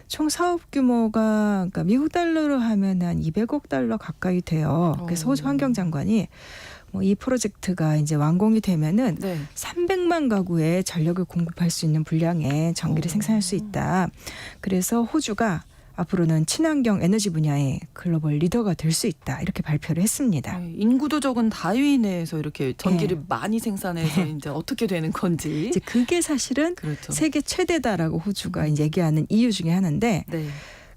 총 사업 규모가 그러니까 미국 달러로 하면 한 200억 달러 가까이 돼요. 그래서 호주 환경장관이 뭐 이 프로젝트가 이제 완공이 되면은
네.
300만 가구에 전력을 공급할 수 있는 분량의 전기를 생산할 수 있다. 그래서 호주가 앞으로는 친환경 에너지 분야의 글로벌 리더가 될 수 있다. 이렇게 발표를 했습니다.
네, 인구도 적은 다윈에서 이렇게 전기를
네.
많이 생산해서 이제 어떻게 되는 건지.
이제 그게 사실은
그렇죠.
세계 최대다라고 호주가 이제 얘기하는 이유 중에 하나인데,
네.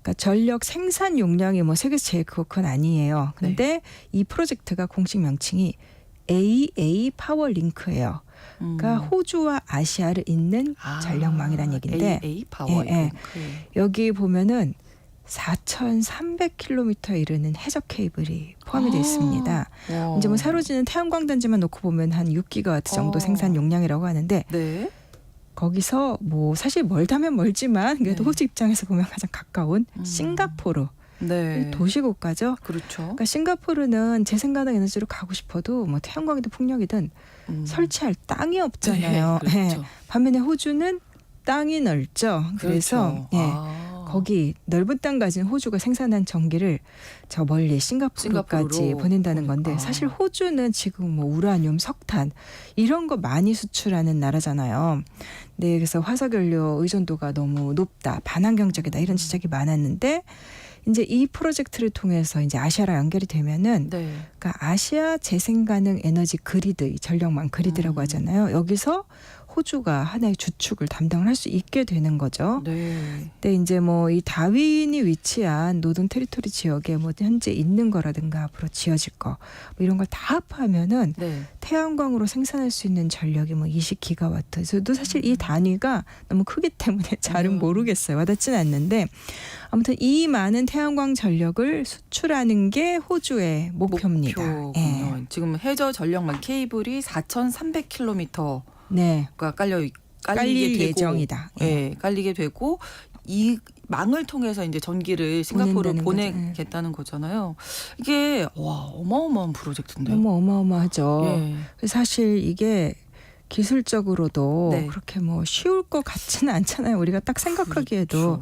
그러니까 전력 생산 용량이 뭐 세계에서 제일 그건 아니에요. 근데 이 프로젝트가 공식 명칭이 AA 파워링크예요. 그러니까 호주와 아시아를 잇는 전력망이라는 얘기인데,
AA 파워.
예, 예. 여기 보면은 4,300km에 이르는 해적 케이블이 포함이 되어 있습니다. 이제 뭐 새로 지는 태양광 단지만 놓고 보면 한 6기가와트 정도 생산 용량이라고 하는데,
네.
거기서 뭐 사실 멀다면 멀지만 그래도
네.
호주 입장에서 보면 가장 가까운 싱가포르.
네.
도시국가죠.
그렇죠.
그러니까 싱가포르는 재생가능 에너지로 가고 싶어도 뭐 태양광이든 풍력이든 설치할 땅이 없잖아요.
네, 그렇죠.
예. 반면에 호주는 땅이 넓죠. 그래서
그렇죠.
예. 거기 넓은 땅 가진 호주가 생산한 전기를 저 멀리 싱가포르까지
싱가포르로
보낸다는 건데, 사실 호주는 지금 뭐 우라늄, 석탄 이런 거 많이 수출하는 나라잖아요. 네, 그래서 화석연료 의존도가 너무 높다, 반환경적이다 이런 지적이 많았는데, 이제 이 프로젝트를 통해서 이제 아시아랑 연결이 되면은,
네.
그러니까 아시아 재생가능 에너지 그리드, 전력망 그리드라고 하잖아요. 여기서 호주가 하나의 주축을 담당을 할 수 있게 되는 거죠.
네.
근데 이제 뭐 이 다윈이 위치한 노던 테리토리 지역에 뭐 현재 있는 거라든가 앞으로 지어질 거 뭐 이런 걸 다 합하면은
네.
태양광으로 생산할 수 있는 전력이 뭐 20기가와트. 저도 사실 이 단위가 너무 크기 때문에 잘은 모르겠어요. 와닿지는 않는데, 아무튼 이 많은 태양광 전력을 수출하는 게 호주의 목표입니다.
목표군요.
예.
지금 해저 전력망 케이블이 4,300km가
네.
깔릴
깔릴 예정이다.
예, 깔리게 되고 이 망을 통해서 이제 전기를 싱가포르로
보낸다는 거죠.
보내겠다는 거잖아요. 이게 와 어마어마한 프로젝트인데요.
너무 어마어마하죠.
예.
사실 이게 기술적으로도
네.
그렇게 뭐 쉬울 것 같지는 않잖아요. 우리가 딱 생각하기에도.
그렇죠.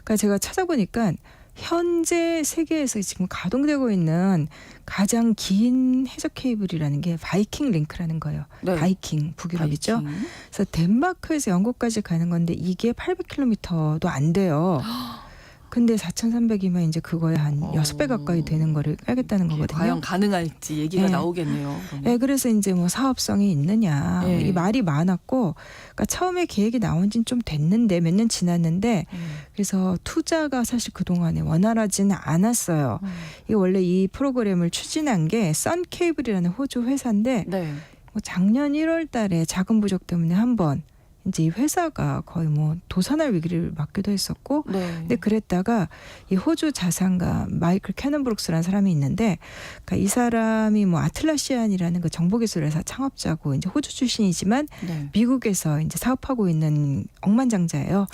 그러니까 제가 찾아보니까 현재 세계에서 지금 가동되고 있는 가장 긴 해적 케이블이라는 게 바이킹 링크라는 거예요.
네.
바이킹 북유럽이죠.
바이킹.
그래서 덴마크에서 영국까지 가는 건데 이게 800km도 안 돼요. 근데 4,300이면 이제 그거에 한 6배 가까이 되는 거를 깔겠다는 거거든요.
과연 가능할지 얘기가
네.
나오겠네요. 그러면.
네, 그래서 이제 뭐 사업성이 있느냐
네.
이 말이 많았고, 그러니까 처음에 계획이 나온 지는 좀 됐는데 몇 년 지났는데, 그래서 투자가 사실 그동안에 원활하지는 않았어요. 이게 원래 이 프로그램을 추진한 게 선케이블이라는 호주 회사인데,
네.
뭐 작년 1월 달에 자금 부족 때문에 한번 이제 이 회사가 거의 뭐 도산할 위기를 맞기도 했었고,
네.
근데 그랬다가 이 호주 자산가 마이클 캐넌브룩스라는 사람이 있는데, 그러니까 이 사람이 뭐 아틀라시안이라는 그 정보기술 회사 창업자고 이제 호주 출신이지만
네.
미국에서 이제 사업하고 있는 억만장자예요.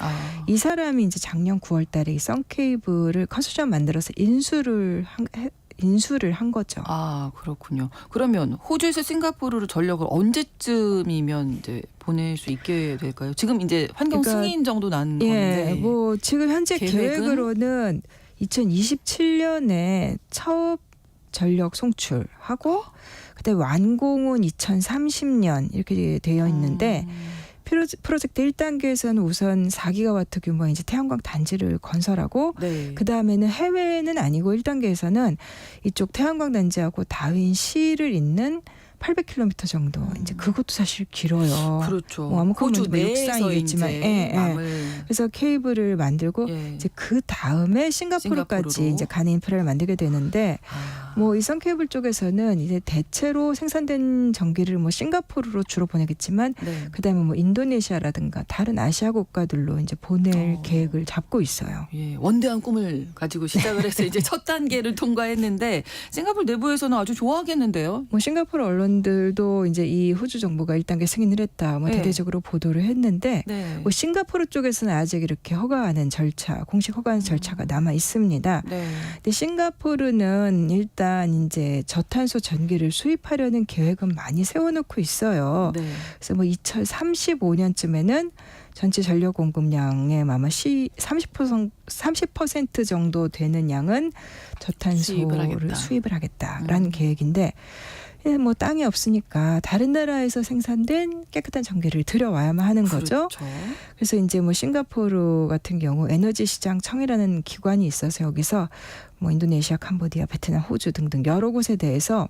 이 사람이 이제 작년 9월달에 이 선케이블을 컨소시엄 만들어서 인수를 인수를 한 거죠.
아, 그렇군요. 그러면 호주에서 싱가포르로 전력을 언제쯤이면 이제 보낼 수 있게 될까요? 지금 이제 환경
그러니까,
승인 정도 난
예,
건데.
뭐 지금 현재 계획으로는 2027년에 첫 전력 송출하고 그때 완공은 2030년 이렇게 되어 있는데 프로젝트 1단계에서는 우선 4기가와트 규모의 이제 태양광 단지를 건설하고
네.
그 다음에는 해외는 아니고 1단계에서는 이쪽 태양광 단지하고 다윈시를 잇는 800km 정도. 이제 그것도 사실 길어요.
그렇죠.
뭐 아무튼
호주
뭐
내에서
육상이겠지만,
이제 남을
그래서 케이블을 만들고
예.
이제 그 다음에 싱가포르까지
싱가포르로.
이제 가는 인프라를 만들게 되는데 뭐 이선 케이블 쪽에서는 이제 대체로 생산된 전기를 뭐 싱가포르로 주로 보내겠지만
네.
그다음에 뭐 인도네시아라든가 다른 아시아 국가들로 이제 보낼 계획을 잡고 있어요.
예, 원대한 꿈을 가지고 시작을 해서 이제 첫 단계를 통과했는데 싱가포르 내부에서는 아주 좋아하겠는데요.
뭐 싱가포르 언론들도 이제 이 호주 정부가 1단계 승인을 했다. 뭐
네.
대대적으로 보도를 했는데
네.
뭐 싱가포르 쪽에서는 아직 이렇게 허가하는 절차, 공식 허가하는 절차가 남아 있습니다.
네.
근데 싱가포르는 일단 이제 저탄소 전기를 수입하려는 계획은 많이 세워놓고 있어요.
네.
그래서 뭐 2035년쯤에는 전체 전력 공급량의 아마 30% 정도 되는 양은 저탄소를 수입을 하겠다라는 계획인데 뭐 땅이 없으니까 다른 나라에서 생산된 깨끗한 전기를 들여와야만 하는 거죠.
그렇죠.
그래서 이제 뭐 싱가포르 같은 경우 에너지 시장 청이라는 기관이 있어서 여기서 뭐 인도네시아, 캄보디아, 베트남, 호주 등등 여러 곳에 대해서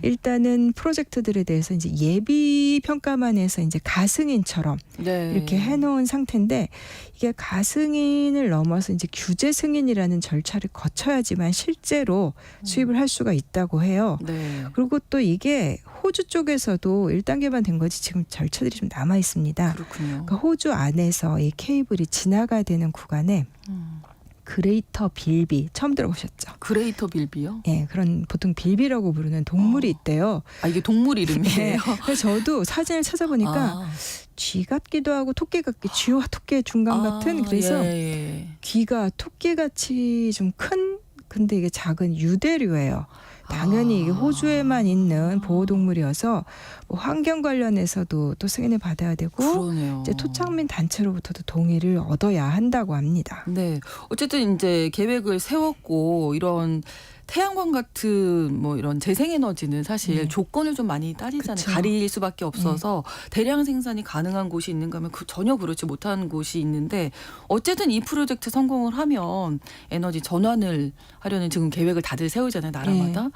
일단은 프로젝트들에 대해서 이제 예비 평가만 해서 이제 가승인처럼
네.
이렇게 해놓은 상태인데 이게 가승인을 넘어서 이제 규제 승인이라는 절차를 거쳐야지만 실제로 수입을 할 수가 있다고 해요.
네.
그리고 또 이게 호주 쪽에서도 1단계만 된 거지 지금 절차들이 좀 남아 있습니다.
그렇군요.
그러니까 호주 안에서 이 케이블이 지나가야 되는 구간에 그레이터 빌비 처음 들어보셨죠?
그레이터 빌비요?
예, 그런 보통 빌비라고 부르는 동물이 있대요.
아, 이게 동물 이름이에요?
네. 그래서 저도 사진을 찾아보니까 쥐 같기도 하고 토끼 같기, 쥐와 토끼의 중간 같은 그래서 귀가 토끼같이 좀 큰 근데 이게 작은 유대류예요. 당연히 이게 호주에만 있는 보호동물이어서 뭐 환경 관련해서도 또 승인을 받아야 되고
그러네요.
이제 토착민 단체로부터도 동의를 얻어야 한다고 합니다.
네, 어쨌든 이제 계획을 세웠고 이런 태양광 같은 뭐 이런 재생에너지는 사실 조건을 좀 많이 따지잖아요.
그쵸.
가릴 수밖에 없어서 대량 생산이 가능한 곳이 있는가 하면 전혀 그렇지 못한 곳이 있는데 어쨌든 이 프로젝트 성공을 하면 에너지 전환을 하려는 지금 계획을 다들 세우잖아요. 나라마다.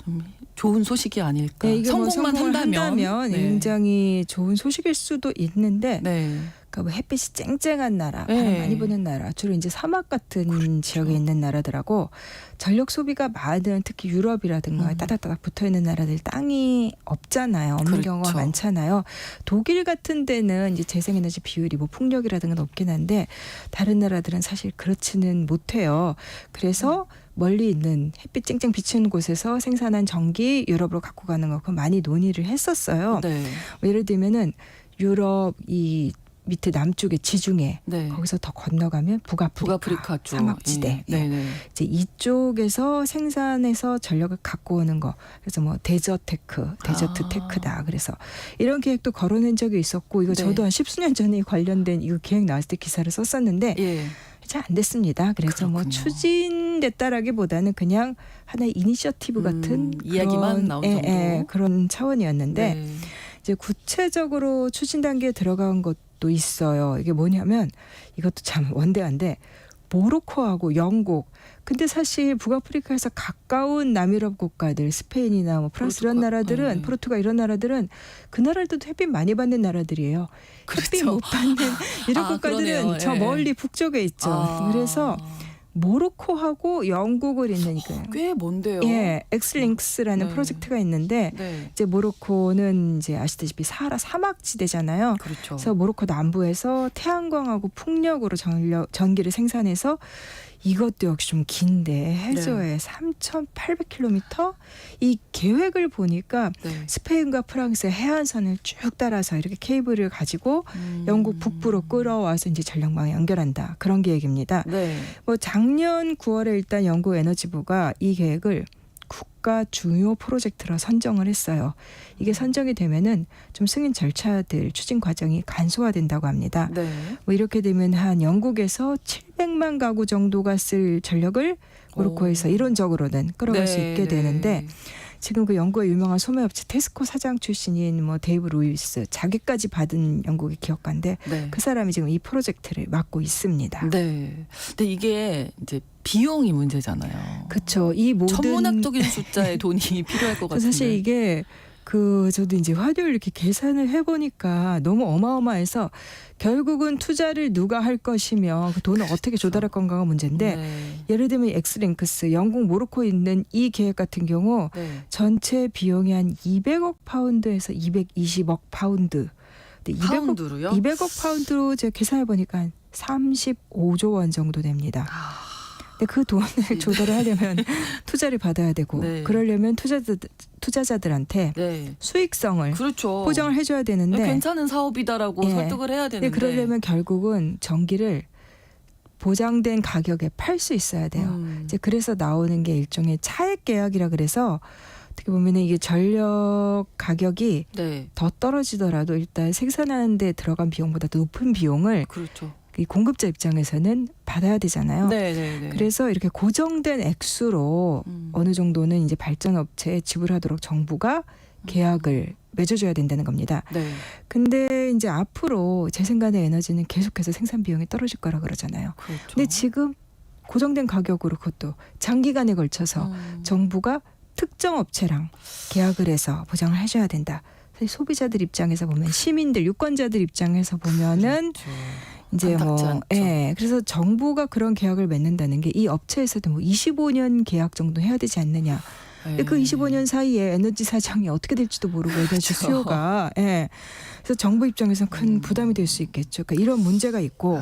좀 좋은 소식이 아닐까.
네, 이게
성공만
뭐
한다면 네.
굉장히 좋은 소식일 수도 있는데
네.
그러니까 뭐 햇빛이 쨍쨍한 나라, 바람
네.
많이 부는 나라, 주로 이제 사막 같은 지역에 있는 나라들하고 전력 소비가 많은 특히 유럽이라든가 따닥따닥 붙어 있는 나라들 땅이 없잖아요. 없는 경우가 많잖아요. 독일 같은 데는 이제 재생에너지 비율이 뭐 풍력이라든가 높긴 한데 다른 나라들은 사실 그렇지는 못해요. 그래서 멀리 있는 햇빛 쨍쨍 비치는 곳에서 생산한 전기 유럽으로 갖고 가는 거 그거 많이 논의를 했었어요.
네.
뭐 예를 들면은 유럽 이 밑에 남쪽에 지중해
네.
거기서 더 건너가면 북아프리카
쪽
사막지대
네. 네.
이제 이쪽에서 생산해서 전력을 갖고 오는 거 그래서 뭐 데저트 테크다 그래서 이런 계획도 거론한 적이 있었고 이거
네.
저도 한 10수년 전에 관련된 이거 계획 나왔을 때 기사를 썼었는데
예.
잘 안 됐습니다. 그래서 뭐 추진됐다라기보다는 그냥 하나의 이니셔티브 같은
이야기만 나온 정도
그런 차원이었는데
네.
이제 구체적으로 추진 단계에 들어간 것도 있어요. 이게 뭐냐면 이것도 참 원대한데 모로코하고 영국 근데 사실 북아프리카에서 가까운 남유럽 국가들 스페인이나 뭐 프랑스 이런 나라들은 포르투갈 이런 나라들은 그 나라들도 햇빛 많이 받는 나라들이에요. 햇빛 못 받는 이런 국가들은
그러네요.
저 멀리 북쪽에 있죠. 그래서 모로코하고 영국을 잇는
꽤 먼데요.
예, 엑스링크스라는
네.
프로젝트가 있는데
네.
이제 모로코는 이제 아시다시피 사하라 사막지대잖아요.
그렇죠.
그래서 모로코 남부에서 태양광하고 풍력으로 전기를 생산해서 이것도 역시 좀 긴데 해저에 3,800km 이 계획을 보니까
네.
스페인과 프랑스의 해안선을 쭉 따라서 이렇게 케이블을 가지고 영국 북부로 끌어와서 이제 전력망에 연결한다. 그런 계획입니다.
네.
뭐 작년 9월에 일단 영국 에너지부가 이 계획을 국가 중요 프로젝트로 선정을 했어요. 이게 선정이 되면은 좀 승인 절차들 추진 과정이 간소화된다고 합니다.
네.
뭐 이렇게 되면 한 영국에서 700만 가구 정도가 쓸 전력을 모로코에서 이론적으로는 끌어갈 수 있게 되는데 지금 그 영국의 유명한 소매업체 테스코 사장 출신인 뭐 데이브 루이스 자기까지 받은 영국의 기업가인데
네.
그 사람이 지금 이 프로젝트를 맡고 있습니다.
네. 근데 이게 이제 비용이 문제잖아요.
그렇죠. 이 모든
천문학적인 숫자의 돈이 필요할 것 같은데.
사실 이게 저도 이제 화요일 이렇게 계산을 해보니까 너무 어마어마해서 결국은 투자를 누가 할 것이며 그 돈을 어떻게 조달할 건가가 문제인데
네.
예를 들면 엑스링크스 영국 모로코에 있는 이 계획 같은 경우
네.
전체 비용이 한 200억 파운드에서 220억 파운드. 근데
파운드로요?
200억 파운드로 제가 계산해 보니까 한 35조 원 정도 됩니다. 근데 그 돈을 조달을 하려면 투자를 받아야 되고
네.
그러려면 투자자들한테
네.
수익성을
그렇죠.
보장을 해줘야 되는데
괜찮은 사업이다라고
예.
설득을 해야 되는데.
그러려면 결국은 전기를 보장된 가격에 팔 수 있어야 돼요. 이제 그래서 나오는 게 일종의 차액 계약이라 그래서 어떻게 보면은 이게 전력 가격이
네.
더 떨어지더라도 일단 생산하는 데 들어간 비용보다 더 높은 비용을
그렇죠.
이 공급자 입장에서는 받아야 되잖아요.
네.
그래서 이렇게 고정된 액수로 어느 정도는 이제 발전업체에 지불하도록 정부가 계약을 맺어줘야 된다는 겁니다.
네.
근데 이제 앞으로 재생가능 에너지는 계속해서 생산 비용이 떨어질 거라 그러잖아요.
그렇죠.
근데 지금 고정된 가격으로 그것도 장기간에 걸쳐서 정부가 특정 업체랑 계약을 해서 보장을 해줘야 된다. 소비자들 입장에서 보면 시민들, 유권자들 입장에서 보면은
그렇죠.
이제
안타깝지 않죠.
그래서 정부가 그런 계약을 맺는다는 게 이 업체에서도 뭐 25년 계약 정도 해야 되지 않느냐. 근데 그 25년 사이에 에너지 사정이 어떻게 될지도 모르고 에너지 수요가 그래서 정부 입장에서는 큰 부담이 될 수 있겠죠. 그러니까 이런 문제가 있고.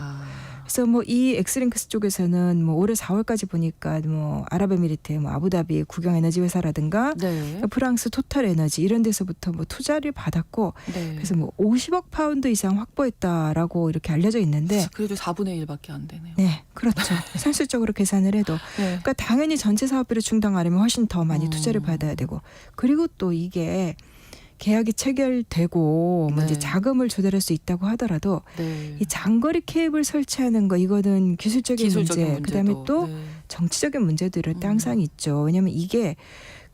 그래서 뭐 이 엑스링크스 쪽에서는 뭐 올해 4월까지 보니까 뭐 아랍에미리트, 뭐 아부다비 국영 에너지 회사라든가
네.
프랑스 토탈 에너지 이런 데서부터 뭐 투자를 받았고
네.
그래서 뭐 50억 파운드 이상 확보했다라고 이렇게 알려져 있는데
그래도 4분의 1밖에 안 되네요.
네, 그렇죠. 산술적으로 계산을 해도
네.
그러니까 당연히 전체 사업비를 충당하려면 훨씬 더 많이 투자를 받아야 되고 그리고 또 이게 계약이 체결되고 뭐 이제
네.
자금을 조달할 수 있다고 하더라도
네.
이 장거리 케이블 설치하는 거 이거는 기술적인 문제,
문제도.
그다음에 또
네.
정치적인 문제들이 항상 있죠. 왜냐하면 이게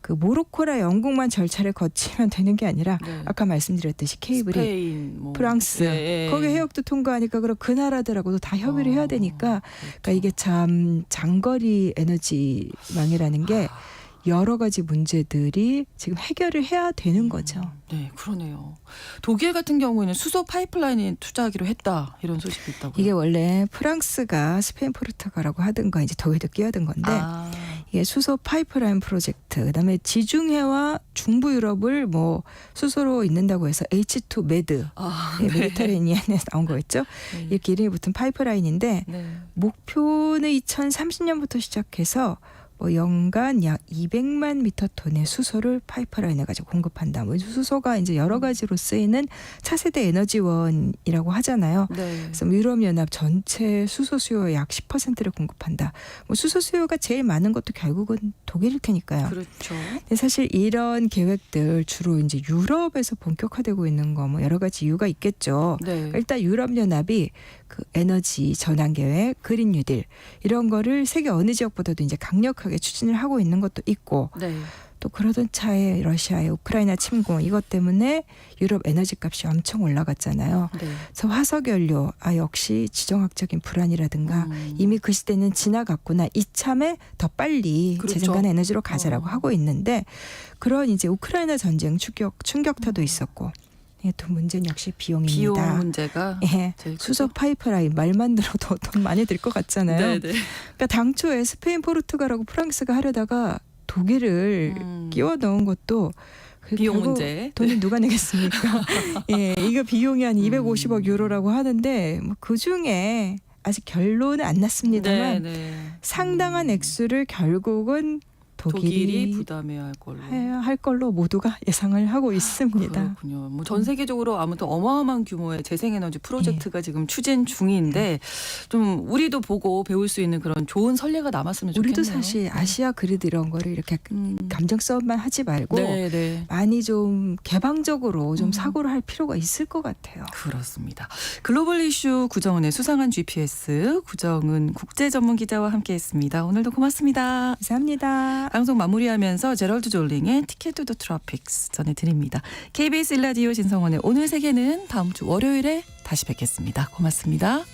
그 모로코나 영국만 절차를 거치면 되는 게 아니라
네.
아까 말씀드렸듯이 케이블이
스페인, 뭐.
프랑스
예.
거기 해역도 통과하니까 그럼 그 나라들하고도 다 협의를 해야 되니까
그렇죠.
그러니까 이게 참 장거리 에너지망이라는 게 여러 가지 문제들이 지금 해결을 해야 되는 거죠.
네, 그러네요. 독일 같은 경우에는 수소 파이프라인에 투자하기로 했다 이런 소식이 있다고요.
이게 원래 프랑스가 스페인, 포르투갈하고 하던 거 이제 독일도 끼어든 건데 이게 수소 파이프라인 프로젝트, 그다음에 지중해와 중부 유럽을 뭐 수소로 잇는다고 해서 H2 메드, 메디터레니안에서 나온 거였죠.
네.
이렇게 이름이 붙은 파이프라인인데
네.
목표는 2030년부터 시작해서 뭐 연간 약 200만 미터 톤의 수소를 파이프라인에 가지고 공급한다. 뭐 수소가 이제 여러 가지로 쓰이는 차세대 에너지원이라고 하잖아요.
네.
그래서 유럽연합 전체 수소 수요의 약 10%를 공급한다. 뭐 수소 수요가 제일 많은 것도 결국은 독일일 테니까요.
그렇죠.
근데 사실 이런 계획들 주로 이제 유럽에서 본격화되고 있는 거 뭐 여러 가지 이유가 있겠죠.
네.
일단 유럽연합이 그 에너지 전환 계획, 그린 뉴딜 이런 거를 세계 어느 지역보다도 이제 강력하게 추진을 하고 있는 것도 있고
네.
또 그러던 차에 러시아의 우크라이나 침공 이것 때문에 유럽 에너지 값이 엄청 올라갔잖아요.
네.
그래서 화석 연료 역시 지정학적인 불안이라든가 이미 그 시대는 지나갔구나. 이참에 더 빨리
그렇죠.
재생가능 에너지로 가자라고 하고 있는데 그런 이제 우크라이나 전쟁 충격타도 있었고 또 문제는 역시 비용입니다.
비용 문제가
예,
제일
수소
크죠.
파이프라인 말만 들어도 돈 많이 들 것 같잖아요.
네네.
그러니까 당초에 스페인, 포르투갈하고 프랑스가 하려다가 독일을 끼워 넣은 것도
비용
결국
문제.
돈을 누가 내겠습니까? 예, 이거 비용이 한 250억 유로라고 하는데 뭐 그 중에 아직 결론은 안 났습니다만
네.
상당한 액수를 결국은
독일이 부담해야 할 걸로.
해야 할 걸로 모두가 예상을 하고 있습니다.
그렇군요. 뭐 전 세계적으로 아무튼 어마어마한 규모의 재생에너지 프로젝트가 지금 추진 중인데 좀 우리도 보고 배울 수 있는 그런 좋은 선례가 남았으면 좋겠네요.
우리도 사실 아시아 그리드 이런 거를 이렇게 감정 싸움만 하지 말고
네.
많이 좀 개방적으로 좀 사고를 할 필요가 있을 것 같아요.
그렇습니다. 글로벌 이슈 구정은의 수상한 GPS 구정은 국제 전문 기자와 함께했습니다. 오늘도 고맙습니다.
감사합니다.
방송 마무리하면서 제럴드 졸링의 티켓 투 더 트로픽스 전해드립니다. KBS 1라디오 신성원의 오늘 세계는 다음 주 월요일에 다시 뵙겠습니다. 고맙습니다.